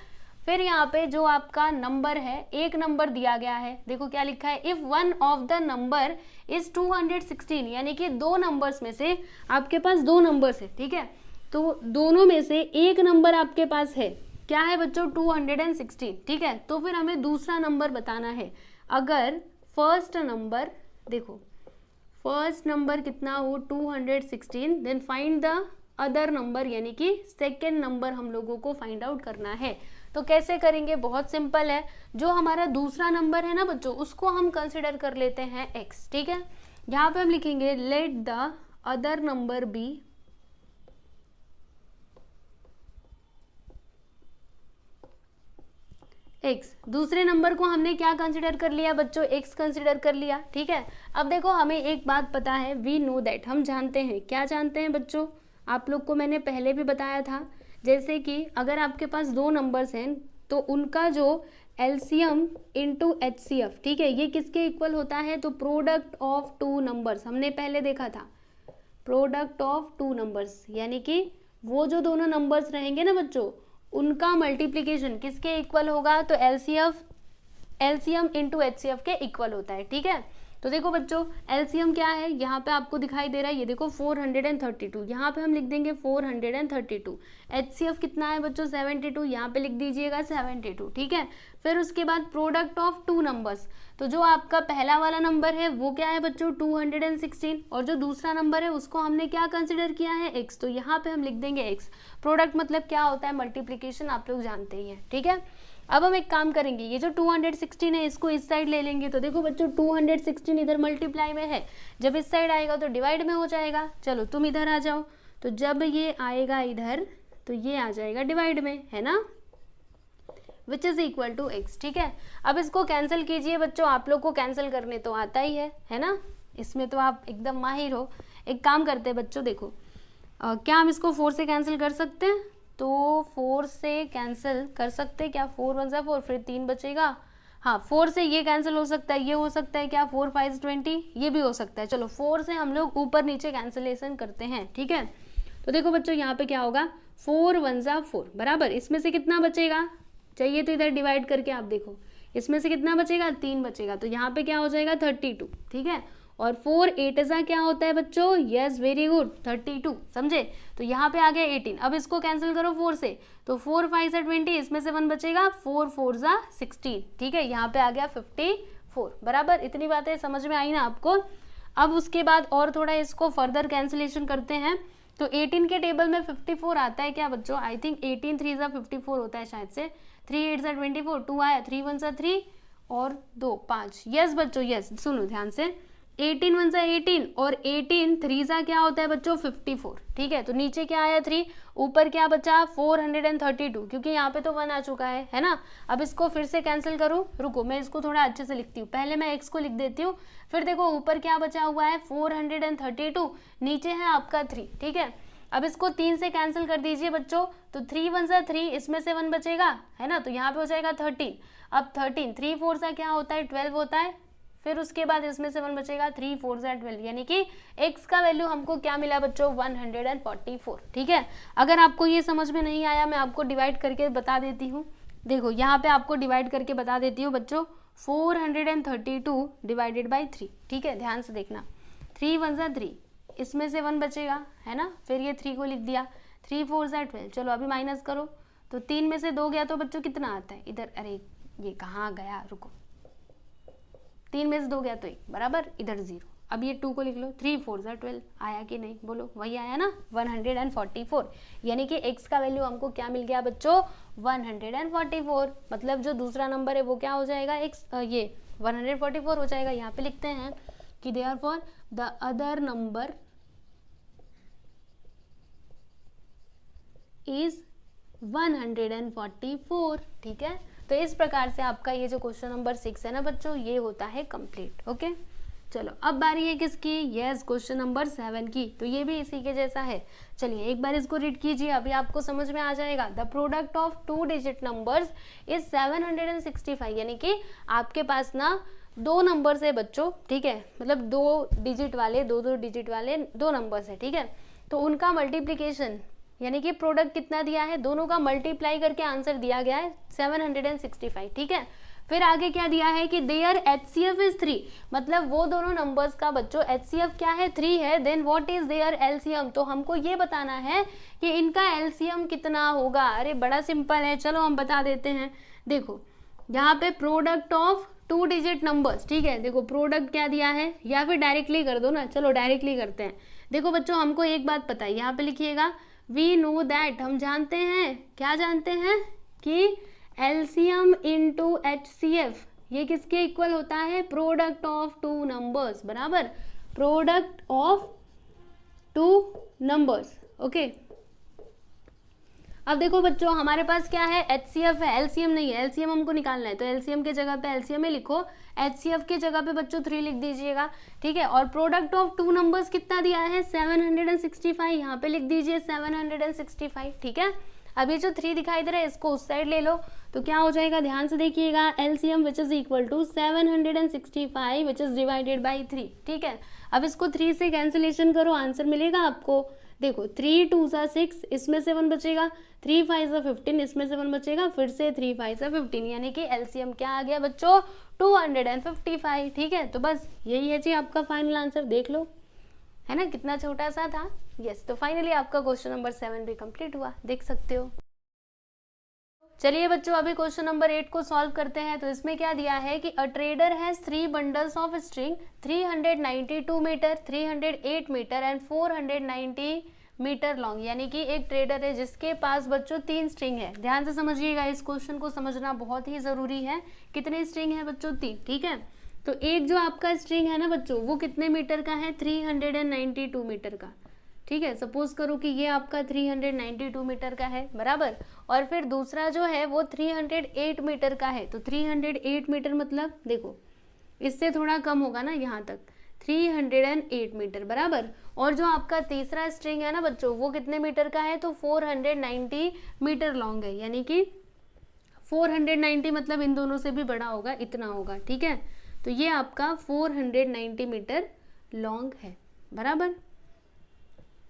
फिर यहाँ पे जो आपका नंबर है, एक नंबर दिया गया है, देखो क्या लिखा है, if one of the number is 216, यानी कि दो नंबर्स में से आपके पास दो नंबर्स है, ठीक है, तो दोनों में से एक नंबर आपके पास है, क्या है बच्चों 216, ठीक है। तो फिर हमें दूसरा नंबर बताना है। अगर फर्स्ट नंबर, देखो फर्स्ट नंबर कितना हो 216, then find the other number, यानी कि सेकेंड नंबर हम लोगों को फाइंड आउट करना है। तो कैसे करेंगे, बहुत सिंपल है। जो हमारा दूसरा नंबर है ना बच्चों उसको हम कंसिडर कर लेते हैं x, ठीक है। यहाँ पे हम लिखेंगे let the other number be x। दूसरे नंबर को हमने क्या कंसिडर कर लिया बच्चों, x कंसिडर कर लिया, ठीक है। अब देखो हमें एक बात पता है, वी नो दैट, हम जानते हैं, क्या जानते हैं बच्चों, आप लोग को मैंने पहले भी बताया था, जैसे कि अगर आपके पास दो नंबर्स हैं तो उनका जो LCM इंटू HCF, ठीक है, ये किसके इक्वल होता है, तो प्रोडक्ट ऑफ टू नंबर्स, हमने पहले देखा था, प्रोडक्ट ऑफ टू नंबर्स, यानी कि वो जो दोनों नंबर्स रहेंगे ना बच्चों उनका मल्टीप्लिकेशन किसके इक्वल होगा, तो LCM इंटू HCF के इक्वल होता है, ठीक है। तो देखो बच्चों LCM क्या है, यहाँ पे आपको दिखाई दे रहा है, ये देखो 432, यहाँ पे हम लिख देंगे 432। HCF कितना है बच्चों 72, यहाँ पे लिख दीजिएगा 72, ठीक है। फिर उसके बाद प्रोडक्ट ऑफ टू नंबर्स, तो जो आपका पहला वाला नंबर है वो क्या है बच्चों 216, और जो दूसरा नंबर है उसको हमने क्या कंसिडर किया है x, तो यहाँ पे हम लिख देंगे x। प्रोडक्ट मतलब क्या होता है, मल्टीप्लीकेशन, आप लोग जानते ही हैं, ठीक है। अब हम एक काम करेंगे, ये जो 216 है इसको इस साइड ले लेंगे, तो देखो बच्चों 216 इधर मल्टीप्लाई में है, जब इस साइड आएगा तो डिवाइड में हो जाएगा। चलो तुम इधर आ जाओ, तो जब ये आएगा इधर तो ये आ जाएगा डिवाइड में, है ना, which is equal to x, ठीक है। अब इसको कैंसिल कीजिए बच्चों, आप लोग को कैंसिल करने तो आता ही है ना, इसमें तो आप एकदम माहिर हो। एक काम करते हैं बच्चों, देखो क्या हम इसको 4 से कैंसिल कर सकते हैं, तो 4 से कैंसिल कर सकते हैं क्या, 4 1 4, फिर 3 बचेगा, हाँ 4 से ये कैंसिल हो सकता है, ये हो सकता है क्या 4 5 20, ये भी हो सकता है। चलो 4 से हम लोग ऊपर नीचे कैंसिलेशन करते हैं, ठीक है। तो देखो बच्चों यहाँ पे क्या होगा 4 1 4 बराबर, इसमें से कितना बचेगा, चाहिए तो इधर डिवाइड करके आप देखो, इसमें से कितना बचेगा 3 बचेगा, तो यहाँ पे क्या हो जाएगा 32, ठीक है। और 4 8 क्या होता है बच्चों, यस वेरी गुड 32, समझे। तो यहाँ पे आ गया 18, अब इसको कैंसिल करो 4 से, तो 4 5 20, इसमें से 1 बचेगा, 4 4 16, ठीक है, यहाँ पे आ गया 54 बराबर। इतनी बातें समझ में आई ना आपको। अब उसके बाद और थोड़ा इसको फर्दर कैंसिलेशन करते हैं, तो 18 के टेबल में 54 आता है क्या बच्चों, आई थिंक 18 3 54 होता है शायद से, 3 8 24, 2 आया, 3 1 3 और 2 5, यस बच्चों यस, सुनो ध्यान से, 18 वन सा 18 और 18 3 सा क्या होता है बच्चों 54, ठीक है। तो नीचे क्या आया 3, ऊपर क्या बचा 432, क्योंकि यहाँ पे तो 1 आ चुका है ना। अब इसको फिर से कैंसिल करूँ, रुको मैं इसको थोड़ा अच्छे से लिखती हूँ, पहले मैं x को लिख देती हूँ, फिर देखो ऊपर क्या बचा हुआ है 432, नीचे है आपका 3, ठीक है। अब इसको 3 से कैंसिल कर दीजिए बच्चों, तो 3 वन सा 3, इसमें से 1 बचेगा, है ना, तो यहाँ पे हो जाएगा 13। अब 13 3 4 सा क्या होता है 12 होता है, फिर उसके बाद इसमें से 1 बचेगा, 3 4 सा 12, यानी कि x का वैल्यू हमको क्या मिला बच्चों 144, ठीक है। अगर आपको ये समझ में नहीं आया, मैं आपको डिवाइड करके बता देती हूँ। देखो यहाँ पे आपको डिवाइड करके बता देती हूँ बच्चों, 432 डिवाइडेड बाई 3, ठीक है, ध्यान से देखना। 3 वन सा 3, इसमें से 1 बचेगा, है ना, फिर ये 3 को लिख दिया, 3 4 सा 12, चलो अभी माइनस करो, तो 3 में से 2 गया तो बच्चों कितना आता है इधर, अरे ये कहाँ गया, रुको, 3 में से 2 गया तो 1 बराबर, इधर 0। अब ये 2 को लिख लो, 3 4 सा 12, आया कि नहीं बोलो, वही आया ना 144, यानी कि x का वैल्यू हमको क्या मिल गया बच्चों 144, मतलब जो दूसरा नंबर है वो क्या हो जाएगा x, ये 144 हो जाएगा। यहाँ पे लिखते हैं कि therefore the other number is 144, ठीक है। तो इस प्रकार से आपका ये जो क्वेश्चन नंबर 6 है ना बच्चों, ये होता है कंप्लीट, ओके। चलो अब बारी है किसकी, यस क्वेश्चन नंबर 7 की, तो ये भी इसी के जैसा है। चलिए एक बार इसको रीड कीजिए, अभी आपको समझ में आ जाएगा। The product of 2 digit numbers is 765, यानी कि आपके पास ना 2 नंबर्स है बच्चों, ठीक है, मतलब 2 डिजिट वाले 2 डिजिट वाले 2 नंबर्स है, ठीक है। तो उनका मल्टीप्लीकेशन यानी कि प्रोडक्ट कितना दिया है, दोनों का मल्टीप्लाई करके आंसर दिया गया है 765, ठीक है। फिर आगे क्या दिया है कि देयर HCF इज 3, मतलब वो दोनों नंबर्स का बच्चों HCF क्या है 3 है, then what is their LCM, तो हमको ये बताना है कि इनका LCM कितना होगा। अरे बड़ा सिंपल है, चलो हम बता देते हैं। देखो यहाँ पे प्रोडक्ट ऑफ 2 डिजिट नंबर्स, ठीक है, देखो प्रोडक्ट क्या दिया है, या फिर डायरेक्टली कर दो ना, चलो डायरेक्टली करते हैं। देखो बच्चों हमको एक बात पता है, यहाँ पे लिखिएगा वी नो दैट, हम जानते हैं, क्या जानते हैं कि LCM इंटू HCF ये किसके इक्वल होता है, प्रोडक्ट ऑफ 2 नंबर्स, बराबर, प्रोडक्ट ऑफ 2 नंबर्स, ओके। अब देखो बच्चों हमारे पास क्या है, HCF है, LCM नहीं है, LCM हमको निकालना है, तो LCM के जगह पे LCM ही लिखो, HCF के जगह पे बच्चों 3 लिख दीजिएगा, ठीक है। और प्रोडक्ट ऑफ 2 नंबर्स कितना दिया है 765, यहाँ पे लिख दीजिए 765, ठीक है। अभी जो 3 दिखाई दे रहा है इसको उस साइड ले लो, तो क्या हो जाएगा, ध्यान से देखिएगा, LCM which is equal to 765 which is divided by 3, ठीक है। अब इसको 3 से कैंसिलेशन करो, आंसर मिलेगा आपको। देखो 3 2 सा 6, इसमें से 1 बचेगा, 3 5 सा 15, इसमें से 1 बचेगा, फिर से 3 5 सा 15, यानी कि LCM क्या आ गया बच्चों 255, ठीक है। तो बस यही है जी आपका फाइनल आंसर, देख लो, है ना कितना छोटा सा था। यस, तो फाइनली आपका क्वेश्चन नंबर 7 भी कंप्लीट हुआ, देख सकते हो। चलिए बच्चों अभी क्वेश्चन नंबर 8 को सॉल्व करते हैं। तो इसमें क्या दिया है कि a trader has 3 bundles of string 392 metre, 308 metre and 490 metre long, यानी कि एक ट्रेडर है जिसके पास बच्चों 3 स्ट्रिंग है। ध्यान से समझिएगा, इस क्वेश्चन को समझना बहुत ही जरूरी है। कितने स्ट्रिंग है बच्चों 3, ठीक है। तो एक जो आपका स्ट्रिंग है ना बच्चों वो कितने मीटर का है 392 मीटर का, ठीक है। सपोज करो कि ये आपका 392 मीटर का है, बराबर, और फिर दूसरा जो है वो 308 मीटर का है। तो 308 मीटर मतलब देखो इससे थोड़ा कम होगा ना, यहाँ तक 308 मीटर, बराबर। और जो आपका तीसरा स्ट्रिंग है ना बच्चों वो कितने मीटर का है, तो 490 मीटर लॉन्ग है, यानी कि 490 मतलब इन दोनों से भी बड़ा होगा, इतना होगा, ठीक है। तो ये आपका 490 मीटर लॉन्ग है, बराबर।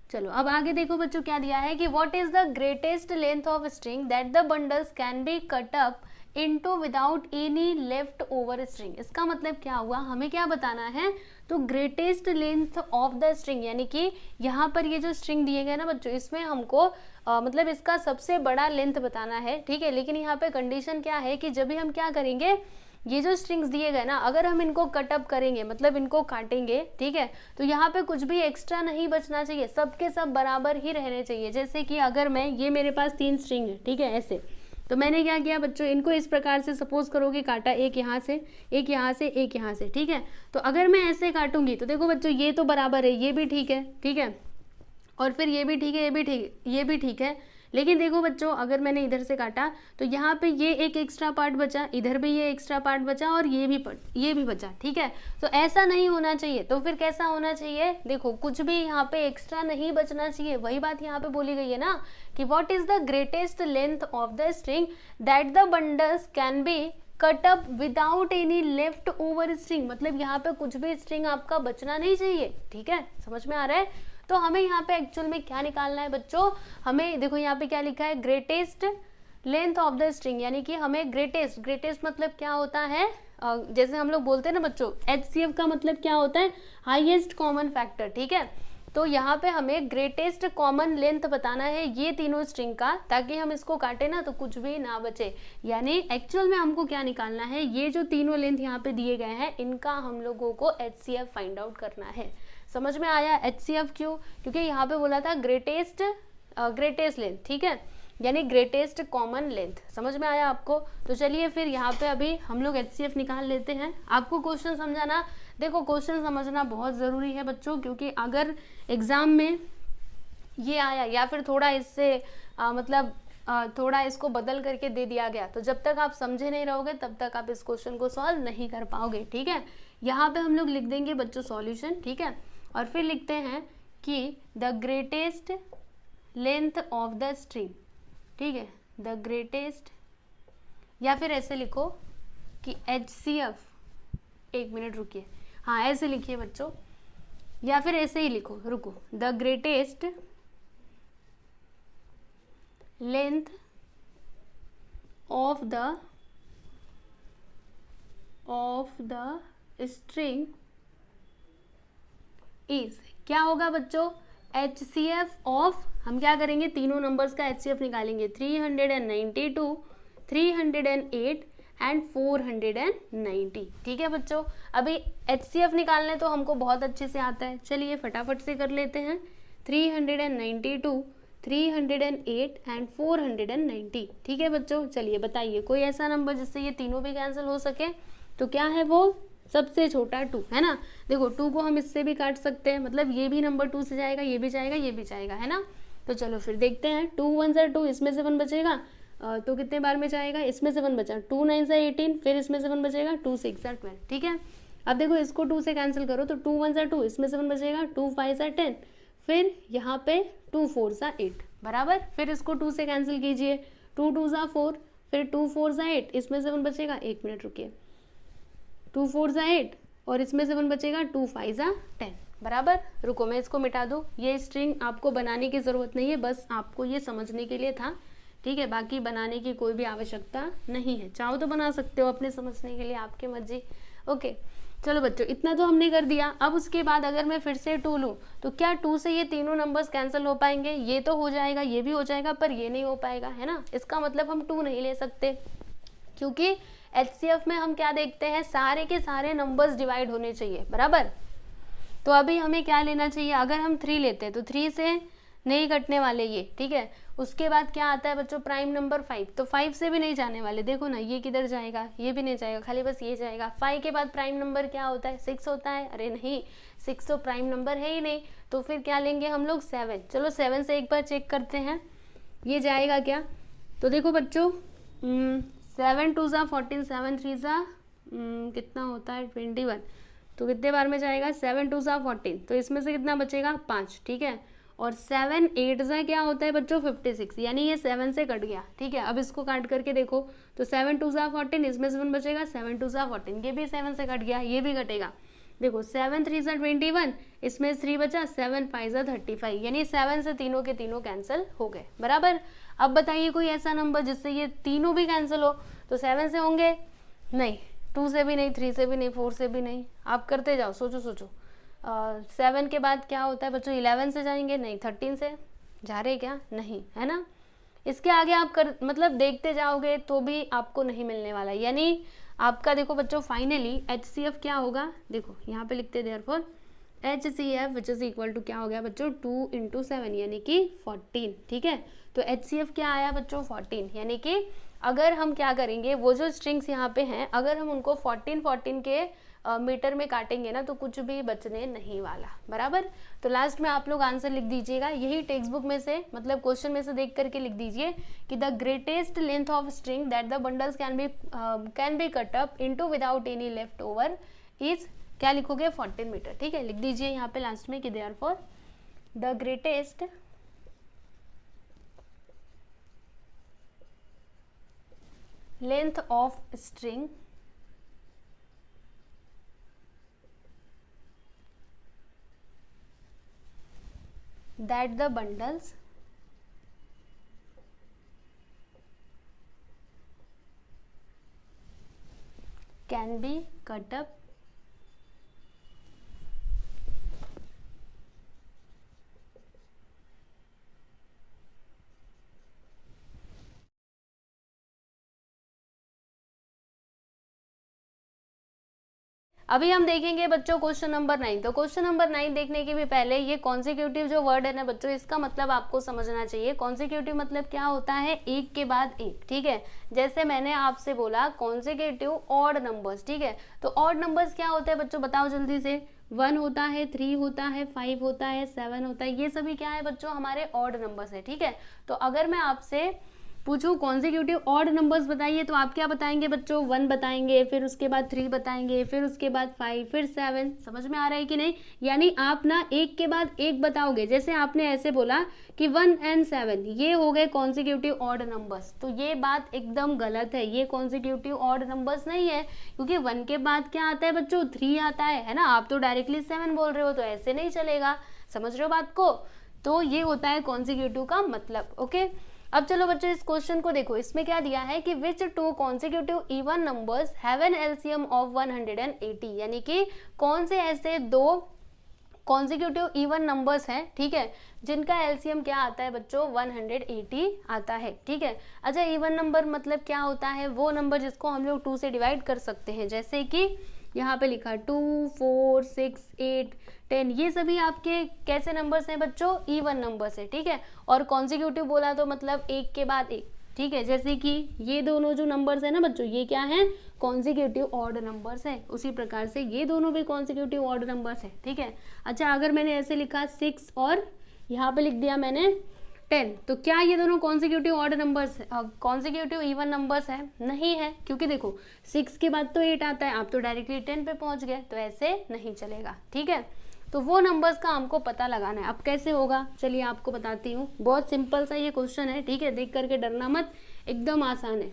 चलो अब आगे देखो बच्चों क्या दिया है कि what is the greatest length of string that the bundles can be cut up into without any left over string. इसका मतलब क्या हुआ, हमें क्या बताना है, तो greatest length of the string, यानी कि यहाँ पर ये जो स्ट्रिंग दिए गए ना बच्चों इसमें हमको मतलब इसका सबसे बड़ा लेंथ बताना है, ठीक है। लेकिन यहाँ पे कंडीशन क्या है कि जब भी हम क्या करेंगे, ये जो स्ट्रिंग्स दिए गए ना अगर हम इनको कट अप करेंगे मतलब इनको काटेंगे, ठीक है, तो यहाँ पे कुछ भी एक्स्ट्रा नहीं बचना चाहिए, सब के सब बराबर ही रहने चाहिए। जैसे कि अगर मैं ये मेरे पास 3 स्ट्रिंग है, ठीक है, ऐसे तो मैंने क्या किया बच्चों, इनको इस प्रकार से सपोज करो कि काटा, एक यहाँ से, एक यहाँ से, एक यहाँ से, ठीक है। तो अगर मैं ऐसे काटूंगी तो देखो बच्चों ये तो बराबर है, ये भी ठीक है, ठीक है, और फिर ये भी ठीक है, ये भी ठीक है। लेकिन देखो बच्चों अगर मैंने इधर से काटा तो यहाँ पे ये एक एक्स्ट्रा पार्ट बचा, इधर भी ये एक्स्ट्रा पार्ट बचा, और ये भी बचा, ठीक है। तो ऐसा नहीं होना चाहिए। तो फिर कैसा होना चाहिए, देखो कुछ भी यहाँ पे एक्स्ट्रा नहीं बचना चाहिए। वही बात यहाँ पे बोली गई है ना कि what is the greatest length of the string that the bundles can be cut up without any left over string. मतलब यहाँ पे कुछ भी स्ट्रिंग आपका बचना नहीं चाहिए, ठीक है, समझ में आ रहा है। तो हमें यहाँ पे एक्चुअल में क्या निकालना है बच्चों, हमें देखो यहाँ पे क्या लिखा है, greatest length of the string, यानी कि हमें ग्रेटेस्ट मतलब क्या होता है, जैसे हम लोग बोलते हैं ना बच्चों, HCF का मतलब क्या होता है, हाईएस्ट कॉमन फैक्टर, ठीक है। तो यहाँ पे हमें ग्रेटेस्ट कॉमन लेंथ बताना है ये तीनों स्ट्रिंग का, ताकि हम इसको काटे ना तो कुछ भी ना बचे। यानी एक्चुअल में हमको क्या निकालना है, ये जो तीनों लेंथ यहाँ पे दिए गए हैं इनका हम लोगों को HCF फाइंड आउट करना है। समझ में आया HCF क्यों, क्योंकि यहाँ पे बोला था ग्रेटेस्ट लेंथ, ठीक है, यानी ग्रेटेस्ट कॉमन लेंथ। समझ में आया आपको। तो चलिए फिर यहाँ पे अभी हम लोग HCF निकाल लेते हैं। आपको क्वेश्चन समझाना, देखो क्वेश्चन समझना बहुत ज़रूरी है बच्चों, क्योंकि अगर एग्ज़ाम में ये आया या फिर थोड़ा इससे थोड़ा इसको बदल करके दे दिया गया, तो जब तक आप समझे नहीं रहोगे तब तक आप इस क्वेश्चन को सॉल्व नहीं कर पाओगे, ठीक है। यहाँ पे हम लोग लिख देंगे बच्चों सॉल्यूशन, ठीक है, और फिर लिखते हैं कि the greatest length of the string, ठीक है, द ग्रेटेस्ट, या फिर ऐसे लिखो कि HCF, एक मिनट रुकिए, हाँ ऐसे लिखिए बच्चों, या फिर ऐसे ही लिखो, रुको, the greatest length of the string is, क्या होगा बच्चों, HCF ऑफ, हम क्या करेंगे तीनों नंबर्स का HCF निकालेंगे, 392, 308 एंड 490, ठीक है बच्चों। अभी HCF निकालने तो हमको बहुत अच्छे से आता है, चलिए फटाफट से कर लेते हैं। 392, 308 एंड 490, ठीक है बच्चों। चलिए बताइए कोई ऐसा नंबर जिससे ये तीनों भी कैंसिल हो सके, तो क्या है वो, सबसे छोटा 2 है ना। देखो 2 को हम इससे भी काट सकते हैं, मतलब ये भी नंबर 2 से जाएगा, ये भी जाएगा, ये भी जाएगा, है ना। तो चलो फिर देखते हैं, 2 1 ज़ा 2, इसमें से 1 बचेगा, तो कितने बार में जाएगा, इसमें से 1 बचा, 2 9 ज़ा 18, फिर इसमें से 1 बचेगा, 2 6 ज़ा 12, ठीक है। अब देखो इसको 2 से कैंसिल करो तो 2 1 ज़ा 2, इसमें से 1 बचेगा, 2 5 ज़ा 10, फिर यहाँ पे 2 4 ज़ा 8, बराबर। फिर इसको 2 से कैंसिल कीजिए, 2 2 ज़ा 4, फिर 2 4 ज़ा 8, इसमें से 1 बचेगा, एक मिनट रुकिए, 2 4 ज़ा 8 और इसमें से 1 बचेगा, 2 5 ज़ा 10, बराबर। रुको मैं इसको मिटा दूँ, ये स्ट्रिंग आपको बनाने की ज़रूरत नहीं है, बस आपको ये समझने के लिए था, ठीक है। बाकी बनाने की कोई भी आवश्यकता नहीं है, चाहो तो बना सकते हो अपने समझने के लिए, आपकी मर्जी, ओके। चलो बच्चों इतना तो हमने कर दिया। अब उसके बाद अगर मैं फिर से 2 लूँ तो क्या 2 से ये तीनों नंबर्स कैंसिल हो पाएंगे, ये तो हो जाएगा, ये भी हो जाएगा, पर ये नहीं हो पाएगा, है ना। इसका मतलब हम 2 नहीं ले सकते, क्योंकि HCF में हम क्या देखते हैं, सारे के सारे नंबर्स डिवाइड होने चाहिए, बराबर। तो अभी हमें क्या लेना चाहिए, अगर हम 3 लेते हैं तो 3 से नहीं कटने वाले ये, ठीक है। उसके बाद क्या आता है बच्चों, प्राइम नंबर 5, तो 5 से भी नहीं जाने वाले, देखो ना ये किधर जाएगा, ये भी नहीं जाएगा, खाली बस ये जाएगा। 5 के बाद प्राइम नंबर क्या होता है, 6 होता है, अरे नहीं 6 तो प्राइम नंबर है ही नहीं, तो फिर क्या लेंगे हम लोग, 7। चलो 7 से एक बार चेक करते हैं ये जाएगा क्या। तो देखो बच्चों 7 2 ज़ा 14, 7 3 ज़ा कितना होता है 21, तो कितने बार में जाएगा, 7 2 ज़ा 14, तो इसमें से कितना बचेगा, 5, ठीक है। और 7 8 ज़ा क्या होता है बच्चों 56, यानी ये 7 से कट गया, ठीक है। अब इसको काट करके देखो तो 7 2 ज़ा 14, इसमें से 1 बचेगा, 7 2 ज़ा 14, ये भी 7 से कट गया, ये भी कटेगा। देखो 7 3 ज़ा 21, इसमें 3 बचा, 7 5 ज़ा 35, यानी 7 से तीनों के तीनों कैंसिल हो गए, बराबर। अब बताइए कोई ऐसा नंबर जिससे ये तीनों भी कैंसिल हो, तो 7 से होंगे नहीं, 2 से भी नहीं, 3 से भी नहीं, 4 से भी नहीं, आप करते जाओ, सोचो 7 के बाद क्या होता है बच्चों, 11 से जाएंगे नहीं, 13 से जा रहे क्या, नहीं, है ना। इसके आगे आप मतलब देखते जाओगे तो भी आपको नहीं मिलने वाला, यानी आपका देखो बच्चों फाइनली HCF क्या होगा, देखो यहाँ पे लिखते therefore HCF which is equal to क्या हो गया बच्चों, 2 × 7 यानी कि 14, ठीक है। तो HCF क्या आया बच्चों, 14, यानी कि अगर हम क्या करेंगे, वो जो स्ट्रिंग्स यहाँ पे हैं अगर हम उनको 14 के मीटर में काटेंगे ना तो कुछ भी बचने नहीं वाला, बराबर। तो लास्ट में आप लोग आंसर लिख दीजिएगा, यही टेक्स्ट बुक में से मतलब क्वेश्चन में से देख करके लिख दीजिए कि the greatest length of string that the bundles can be cut up into without any left over is, क्या लिखोगे, 14 मीटर। ठीक है, लिख दीजिए यहाँ पे लास्ट में कि therefore the greatest length of string that the bundles can be cut up अभी हम देखेंगे बच्चों क्वेश्चन नंबर 9। तो क्वेश्चन नंबर 9 देखने के भी पहले ये कॉन्सिक्यूटिव जो वर्ड है ना बच्चों, इसका मतलब आपको समझना चाहिए। कॉन्सिक्यूटिव मतलब क्या होता है, एक के बाद एक। ठीक है, जैसे मैंने आपसे बोला कॉन्सिक्यूटिव ऑड नंबर्स। ठीक है, तो ऑड नंबर्स क्या होते हैं बच्चों, बताओ जल्दी से। 1 होता है, 3 होता है, 5 होता है, 7 होता है, ये सभी क्या है बच्चों, हमारे ऑड नंबर्स है। ठीक है, तो अगर मैं आपसे पूछूं कॉन्सिक्यूटिव ऑड नंबर्स बताइए तो आप क्या बताएंगे बच्चों, 1 बताएंगे, फिर उसके बाद 3 बताएंगे, फिर उसके बाद 5, फिर 7। समझ में आ रहा है कि नहीं? यानी आप ना एक के बाद एक बताओगे। जैसे आपने ऐसे बोला कि 1 and 7 ये हो गए कॉन्सिक्यूटिव ऑड नंबर्स, तो ये बात एकदम गलत है। ये कॉन्सिक्यूटिव ऑड नंबर्स नहीं है, क्योंकि 1 के बाद क्या आता है बच्चों, 3 आता है ना। आप तो डायरेक्टली 7 बोल रहे हो, तो ऐसे नहीं चलेगा। समझ रहे हो बात को? तो ये होता है कॉन्सिक्यूटिव का मतलब। ओके, अब चलो बच्चों इस क्वेश्चन को देखो। इसमें क्या दिया है कि विच 2 consecutive even numbers have an LCM of 180, यानी कि कौन से ऐसे 2 कॉन्सिक्यूटिव इवन नंबर्स हैं, ठीक है, जिनका एलसीएम क्या आता है बच्चों, 180 आता है। ठीक है, अच्छा इवन नंबर मतलब क्या होता है, वो नंबर जिसको हम लोग 2 से डिवाइड कर सकते हैं। जैसे कि यहाँ पे लिखा 2, 4, 6, 8, 10, ये सभी आपके कैसे नंबर्स हैं बच्चों, इवन नंबर्स है। ठीक है, और कॉन्सिक्यूटिव बोला तो मतलब एक के बाद एक। ठीक है, जैसे कि ये दोनों जो नंबर्स है ना बच्चों, ये क्या है, कॉन्सिक्यूटिव ऑड नंबर्स है। उसी प्रकार से ये दोनों भी कॉन्सिक्यूटिव ऑड नंबर्स है। ठीक है, अच्छा अगर मैंने ऐसे लिखा 6 और यहाँ पे लिख दिया मैंने 10, तो क्या ये दोनों consecutive odd numbers, consecutive even numbers है? नहीं है, क्योंकि देखो 6 के बाद तो 8 आता है, आप तो डायरेक्टली 10 पे पहुंच गए, तो ऐसे नहीं चलेगा। ठीक है, तो वो नंबर्स का हमको पता लगाना है। अब कैसे होगा, चलिए आपको बताती हूँ। बहुत सिंपल सा ये क्वेश्चन है। ठीक है, देख करके डरना मत, एकदम आसान है।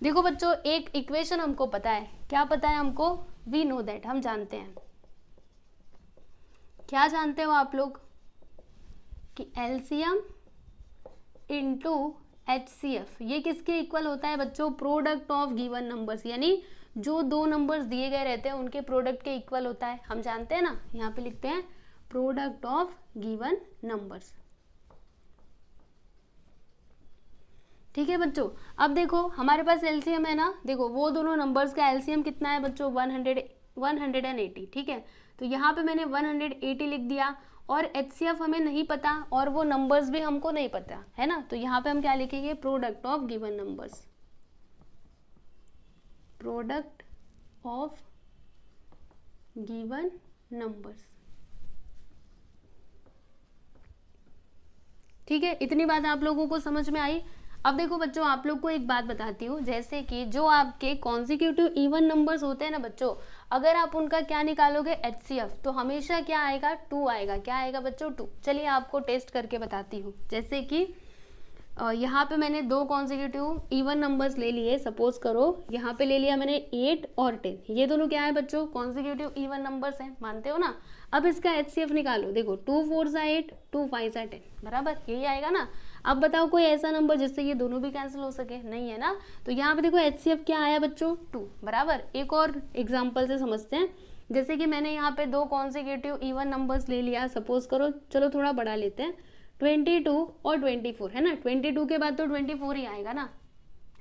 देखो बच्चों, एक इक्वेशन हमको पता है। क्या पता है हमको? वी नो दैट, हम जानते हैं। क्या जानते हो आप लोग? कि एलसीएम इंटू HCF ये किसके इक्वल होता है बच्चों, प्रोडक्ट ऑफ गिवन नंबर्स, यानी जो 2 नंबर्स दिए गए रहते हैं उनके प्रोडक्ट के इक्वल होता है। हम जानते हैं ना, यहाँ पे लिखते हैं प्रोडक्ट ऑफ गिवन नंबर्स। ठीक है बच्चों, अब देखो हमारे पास एलसीएम है ना, देखो वो दोनों नंबर्स का एलसीएम कितना है बच्चों, 180। ठीक है, तो यहाँ पे मैंने 180 लिख दिया, और HCF हमें नहीं पता, और वो नंबर्स भी हमको नहीं पता है ना, तो यहाँ पे हम क्या लिखेंगे, product of given numbers, product of given numbers. ठीक है, इतनी बात आप लोगों को समझ में आई। अब देखो बच्चों, आप लोग को एक बात बताती हूँ, जैसे कि जो आपके कॉन्सिक्यूटिव इवन नंबर्स होते हैं ना बच्चों, अगर आप उनका क्या निकालोगे, HCF, तो हमेशा क्या आएगा, 2 आएगा। क्या आएगा बच्चों, 2। चलिए आपको टेस्ट करके बताती हूँ। जैसे कि यहाँ पे मैंने 2 कॉन्सिक्यूटिव इवन नंबर्स ले लिए। सपोज करो यहाँ पे ले लिया मैंने 8 और 10, ये दोनों क्या है बच्चों, कॉन्सिक्यूटिव इवन नंबर्स हैं, मानते हो ना। अब इसका HCF निकालो, देखो 2 4 8, 2 5 10, बराबर यही आएगा ना। अब बताओ कोई ऐसा नंबर जिससे ये दोनों भी कैंसिल हो सके, नहीं है ना। तो यहाँ पे देखो HCF क्या आया बच्चों, 2, बराबर। एक और एग्जाम्पल से समझते हैं। जैसे कि मैंने यहाँ पे 2 कॉन्सिक्यूटिव इवन नंबर्स ले लिया। सपोज करो, चलो थोड़ा बड़ा लेते हैं, 22 और 24, है ना। 22 के बाद तो 24 ही आएगा ना,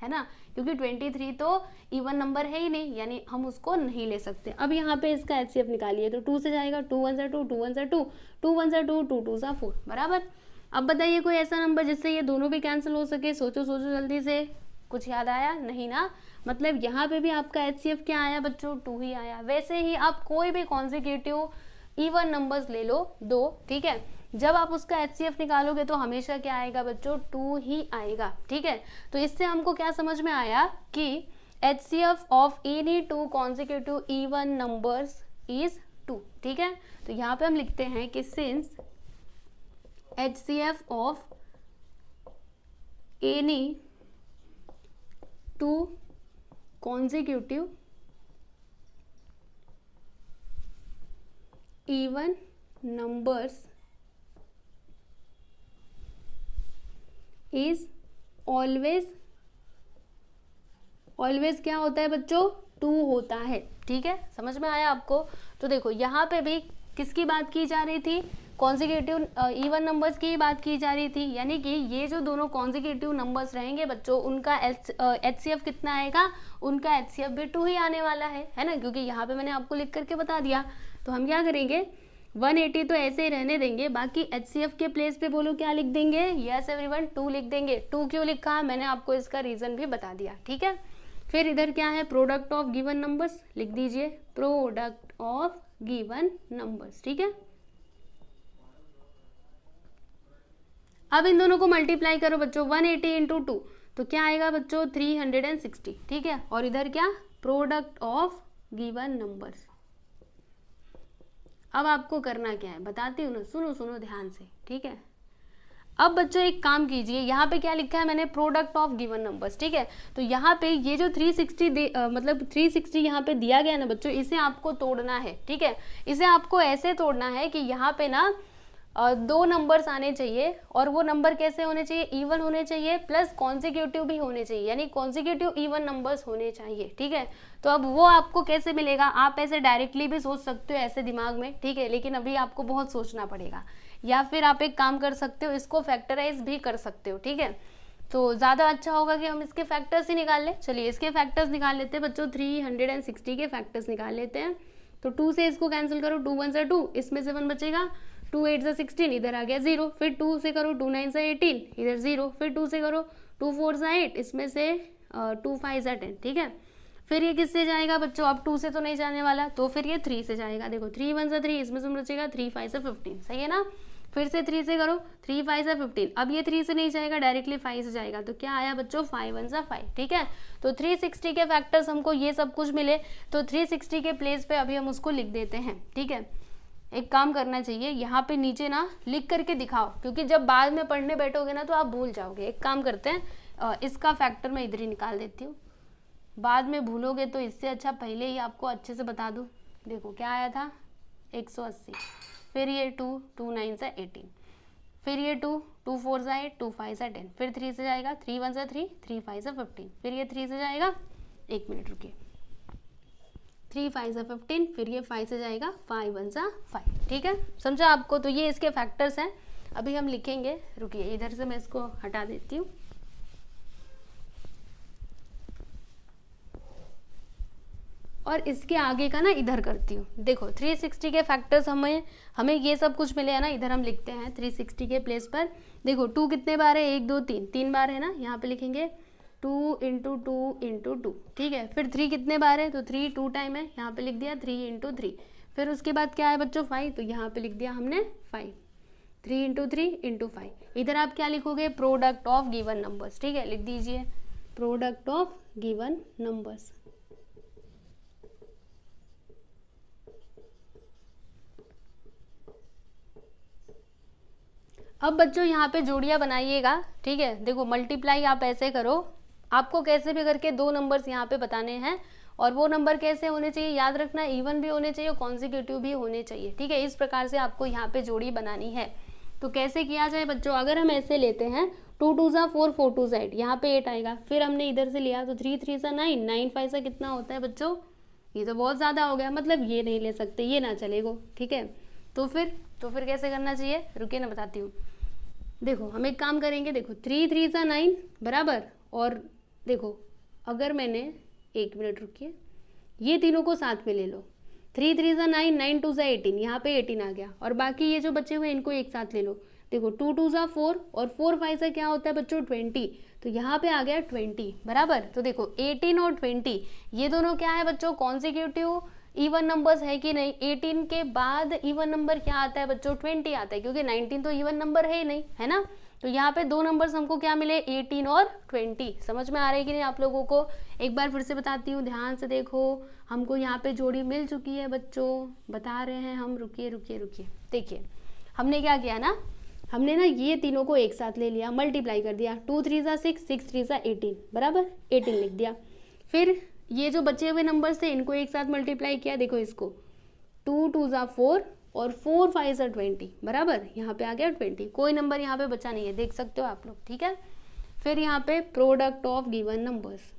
है ना, क्योंकि 23 तो इवन नंबर है ही नहीं, यानी हम उसको नहीं ले सकते। अब यहाँ पे इसका HCF निकालिए, तो 2 से जाएगा, 2 1 2, 2 1 2, 2 1 2, 2 2 4, बराबर। अब बताइए कोई ऐसा नंबर जिससे ये दोनों भी कैंसिल हो सके, सोचो सोचो जल्दी से, कुछ याद आया? नहीं ना, मतलब यहाँ पे भी आपका HCF क्या आया बच्चों? 2 ही आया। वैसे ही आप कोई भी कॉन्जिक्यूटिव इवन नंबर्स ले लो 2, ठीक है, जब आप उसका HCF निकालोगे तो हमेशा क्या आएगा बच्चों? 2 ही आएगा, ठीक है। तो इससे हमको क्या समझ में आया कि HCF of any 2 consecutive even numbers is 2, ठीक है। तो यहाँ पे हम लिखते हैं कि since HCF of any 2 consecutive even numbers is always क्या होता है बच्चों? 2 होता है, ठीक है। समझ में आया आपको? तो देखो यहाँ पे भी किसकी बात की जा रही थी? कॉन्जिक्यूटिव इवन नंबर्स की बात की जा रही थी, यानी कि ये जो दोनों कॉन्जिक्यूटिव नंबर्स रहेंगे बच्चों, उनका HCF कितना आएगा? उनका HCF भी 2 ही आने वाला है ना, क्योंकि यहाँ पे मैंने आपको लिख करके बता दिया। तो हम क्या करेंगे, 180 तो ऐसे ही रहने देंगे, बाकी HCF के प्लेस पे बोलो क्या लिख देंगे? यस एवरीवन, 2 लिख देंगे। 2 क्यों लिखा? मैंने आपको इसका रीजन भी बता दिया, ठीक है। फिर इधर क्या है? प्रोडक्ट ऑफ गिवन नंबर्स लिख दीजिए, प्रोडक्ट ऑफ गिवन नंबर्स, ठीक है। अब इन दोनों को मल्टीप्लाई करो बच्चों, 180 इंटू 2 तो क्या आएगा बच्चों? 360, ठीक है। और इधर क्या? Product of given numbers. अब आपको करना क्या है बताती हूँ ना, सुनो ध्यान से, ठीक है। अब बच्चों एक काम कीजिए, यहाँ पे क्या लिखा है मैंने? प्रोडक्ट ऑफ गिवन नंबर्स, ठीक है। तो यहाँ पे ये जो 360 यहाँ पे दिया गया ना बच्चों, इसे आपको तोड़ना है, ठीक है। इसे आपको ऐसे तोड़ना है कि यहाँ पे ना 2 नंबर्स आने चाहिए, और वो नंबर कैसे होने चाहिए? इवन होने चाहिए, प्लस कॉन्जिक्यूटिव भी होने चाहिए, यानी कॉन्जिक्यूटिव इवन नंबर्स होने चाहिए, ठीक है। तो अब वो आपको कैसे मिलेगा? आप ऐसे डायरेक्टली भी सोच सकते हो ऐसे दिमाग में, ठीक है, लेकिन अभी आपको बहुत सोचना पड़ेगा। या फिर आप एक काम कर सकते हो, इसको फैक्टराइज भी कर सकते हो, ठीक है। तो ज़्यादा अच्छा होगा कि हम इसके फैक्टर्स ही निकाल लें। चलिए इसके फैक्टर्स निकाल लेते हैं बच्चों, 360 के फैक्टर्स निकाल लेते हैं। तो 2 से इसको कैंसिल करो, 2 1 से 2, इसमें से 1 बचेगा, 2 8 से 16, इधर आ गया 0, फिर 2 से करो 2 9 से 18, इधर 0, फिर 2 से करो 2 4 से 8, इसमें से 2 5 से 10, ठीक है। फिर ये किससे जाएगा बच्चों? अब 2 से तो नहीं जाने वाला, तो फिर ये 3 से जाएगा। देखो 3 1 से 3, इसमें से बचेगा 3 5 से 15, सही है ना। फिर से 3 से करो, 3 5 से 15, अब ये 3 से नहीं जाएगा, डायरेक्टली 5 से जाएगा। तो क्या आया बच्चों? 5 1 से 5, ठीक है। तो 360 के फैक्टर्स हमको ये सब कुछ मिले, तो 360 के प्लेस पे अभी हम उसको लिख देते हैं, ठीक है। एक काम करना चाहिए, यहाँ पे नीचे ना लिख करके दिखाओ, क्योंकि जब बाद में पढ़ने बैठोगे ना तो आप भूल जाओगे। एक काम करते हैं, इसका फैक्टर मैं इधर ही निकाल देती हूँ, बाद में भूलोगे तो इससे अच्छा पहले ही आपको अच्छे से बता दूँ। देखो क्या आया था? 180, फिर ये 2 2 9 से 18, फिर ये 2 2 4 से 8, 2 5 से 10, फिर 3 से जाएगा, 3 1 से 3, 3 5 से 15, फिर ये 3 से जाएगा, 1 मिनट रुकिए, 3 5 से 15, फिर ये 5 से जाएगा, 5 1 से 5, ठीक है। समझा आपको? तो ये इसके फैक्टर्स हैं। अभी हम लिखेंगे, रुकिए इधर से मैं इसको हटा देती हूँ। और इसके आगे का ना इधर करती हूँ। देखो 360 के फैक्टर्स हमें ये सब कुछ मिले है ना, इधर हम लिखते हैं 360 के प्लेस पर। देखो 2 कितने बार है? 1 2 3, 3 बार है ना, यहाँ पे लिखेंगे 2 इंटू 2 इंटू 2, ठीक है। फिर 3 कितने बार है? तो 3 2 टाइम है, यहाँ पे लिख दिया 3 इंटू 3। फिर उसके बाद क्या है बच्चों? 5, तो यहाँ पे लिख दिया हमने 5, 3 इंटू 3 इंटू 5। इधर आप क्या लिखोगे? प्रोडक्ट ऑफ गिवन नंबर्स, ठीक है, लिख दीजिए प्रोडक्ट ऑफ गिवन नंबर्स। अब बच्चों यहाँ पे जोड़ियाँ बनाइएगा, ठीक है। देखो मल्टीप्लाई आप ऐसे करो, आपको कैसे भी करके 2 नंबर्स यहाँ पे बताने हैं, और वो नंबर कैसे होने चाहिए याद रखना, इवन भी होने चाहिए, कॉन्जिक्यूटिव भी होने चाहिए, ठीक है। इस प्रकार से आपको यहाँ पे जोड़ी बनानी है। तो कैसे किया जाए बच्चों? अगर हम ऐसे लेते हैं 2 2 सा 4, 4 2 सा 8, यहाँ पे 8 आएगा। फिर हमने इधर से लिया तो 3 3 सा 9, 9 5 सा कितना होता है बच्चों? ये तो बहुत ज़्यादा हो गया, मतलब ये नहीं ले सकते, ये ना चलेगा, ठीक है। तो फिर कैसे करना चाहिए? रुकिए ना बताती हूँ। देखो हम एक काम करेंगे, देखो 3 3 सा 9 बराबर, और देखो अगर मैंने 1 मिनट रुकिए, ये तीनों को साथ में ले लो, 3 3 सा 9, 9 2 सा 18, यहाँ पे 18 आ गया, और बाकी ये जो बचे हुए इनको एक साथ ले लो। देखो 2 2 ज़ा 4 और 4 5 ज़ा क्या होता है बच्चों 20, तो यहाँ पे आ गया 20 बराबर। तो देखो 18 और 20 ये दोनों क्या है बच्चों कॉन्जिक्यूटिव इवन नंबर्स है कि नहीं। 18 के बाद इवन नंबर क्या आता है बच्चों 20 आता है, क्योंकि 19 तो इवन नंबर है ही नहीं, है ना। तो यहाँ पे दो नंबर्स हमको क्या मिले 18 और 20। समझ में आ रहा है कि नहीं आप लोगों को। एक बार फिर से बताती हूँ, ध्यान से देखो। हमको यहाँ पे जोड़ी मिल चुकी है बच्चों, बता रहे हैं हम। रुकिए रुकिए रुकिए, देखिए हमने क्या किया ना, हमने ना ये तीनों को एक साथ ले लिया, मल्टीप्लाई कर दिया। 2 3 ज़ा 6, 6 3 ज़ा 18 बराबर 18 लिख दिया। फिर ये जो बचे हुए नंबर्स थे इनको एक साथ मल्टीप्लाई किया, देखो इसको 2 2 ज़ा 4 और 4 5 ज़ा 20 बराबर यहाँ पे आ गया 20। कोई नंबर यहाँ पे बचा नहीं है, देख सकते हो आप लोग, ठीक है। फिर यहाँ पे प्रोडक्ट ऑफ गिवन नंबर्स,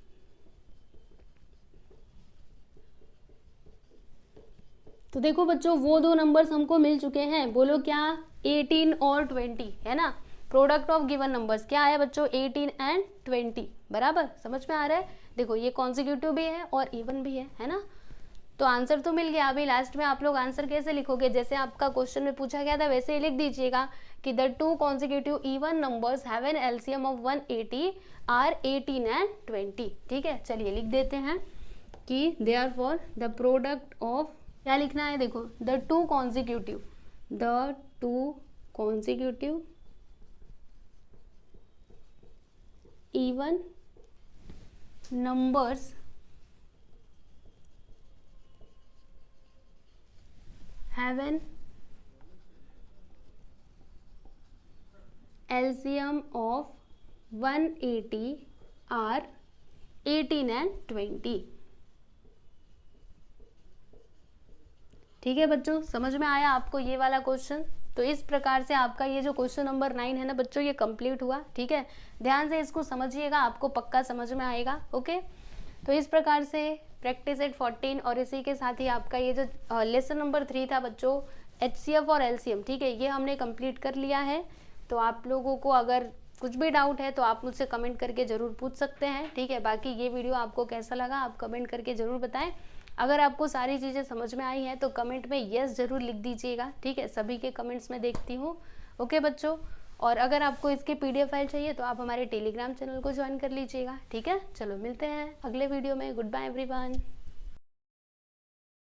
तो देखो बच्चों वो दो नंबर्स हमको मिल चुके हैं, बोलो क्या 18 और 20, है ना। प्रोडक्ट ऑफ गिवन नंबर्स क्या है बच्चों 18 एंड 20 बराबर। समझ में आ रहा है। देखो ये कॉन्जिक्यूटिव भी है और इवन भी है ना। तो आंसर तो मिल गया। अभी लास्ट में आप लोग आंसर कैसे लिखोगे, जैसे आपका क्वेश्चन में पूछा गया था वैसे ही लिख दीजिएगा कि the two consecutive even numbers have an LCM of 180 are 18 and 20। ठीक है, चलिए लिख देते हैं कि देयरफॉर द प्रोडक्ट ऑफ, क्या लिखना है देखो, the two consecutive even numbers have an LCM of 180 are 18 and 20। ठीक है बच्चों, समझ में आया आपको ये वाला क्वेश्चन। तो इस प्रकार से आपका ये जो क्वेश्चन नंबर 9 है ना बच्चों, ये कंप्लीट हुआ। ठीक है, ध्यान से इसको समझिएगा, आपको पक्का समझ में आएगा। ओके, तो इस प्रकार से प्रैक्टिस एट 14 और इसी के साथ ही आपका ये जो लेसन नंबर 3 था बच्चों HCF और LCM, ठीक है, ये हमने कंप्लीट कर लिया है। तो आप लोगों को अगर कुछ भी डाउट है तो आप मुझसे कमेंट करके ज़रूर पूछ सकते हैं। ठीक है, बाकी ये वीडियो आपको कैसा लगा आप कमेंट करके ज़रूर बताएं। अगर आपको सारी चीज़ें समझ में आई हैं तो कमेंट में यस ज़रूर लिख दीजिएगा। ठीक है, सभी के कमेंट्स में देखती हूँ। ओके बच्चों, और अगर आपको इसके PDF फाइल चाहिए तो आप हमारे टेलीग्राम चैनल को ज्वाइन कर लीजिएगा। ठीक है, चलो मिलते हैं अगले वीडियो में। Goodbye everyone.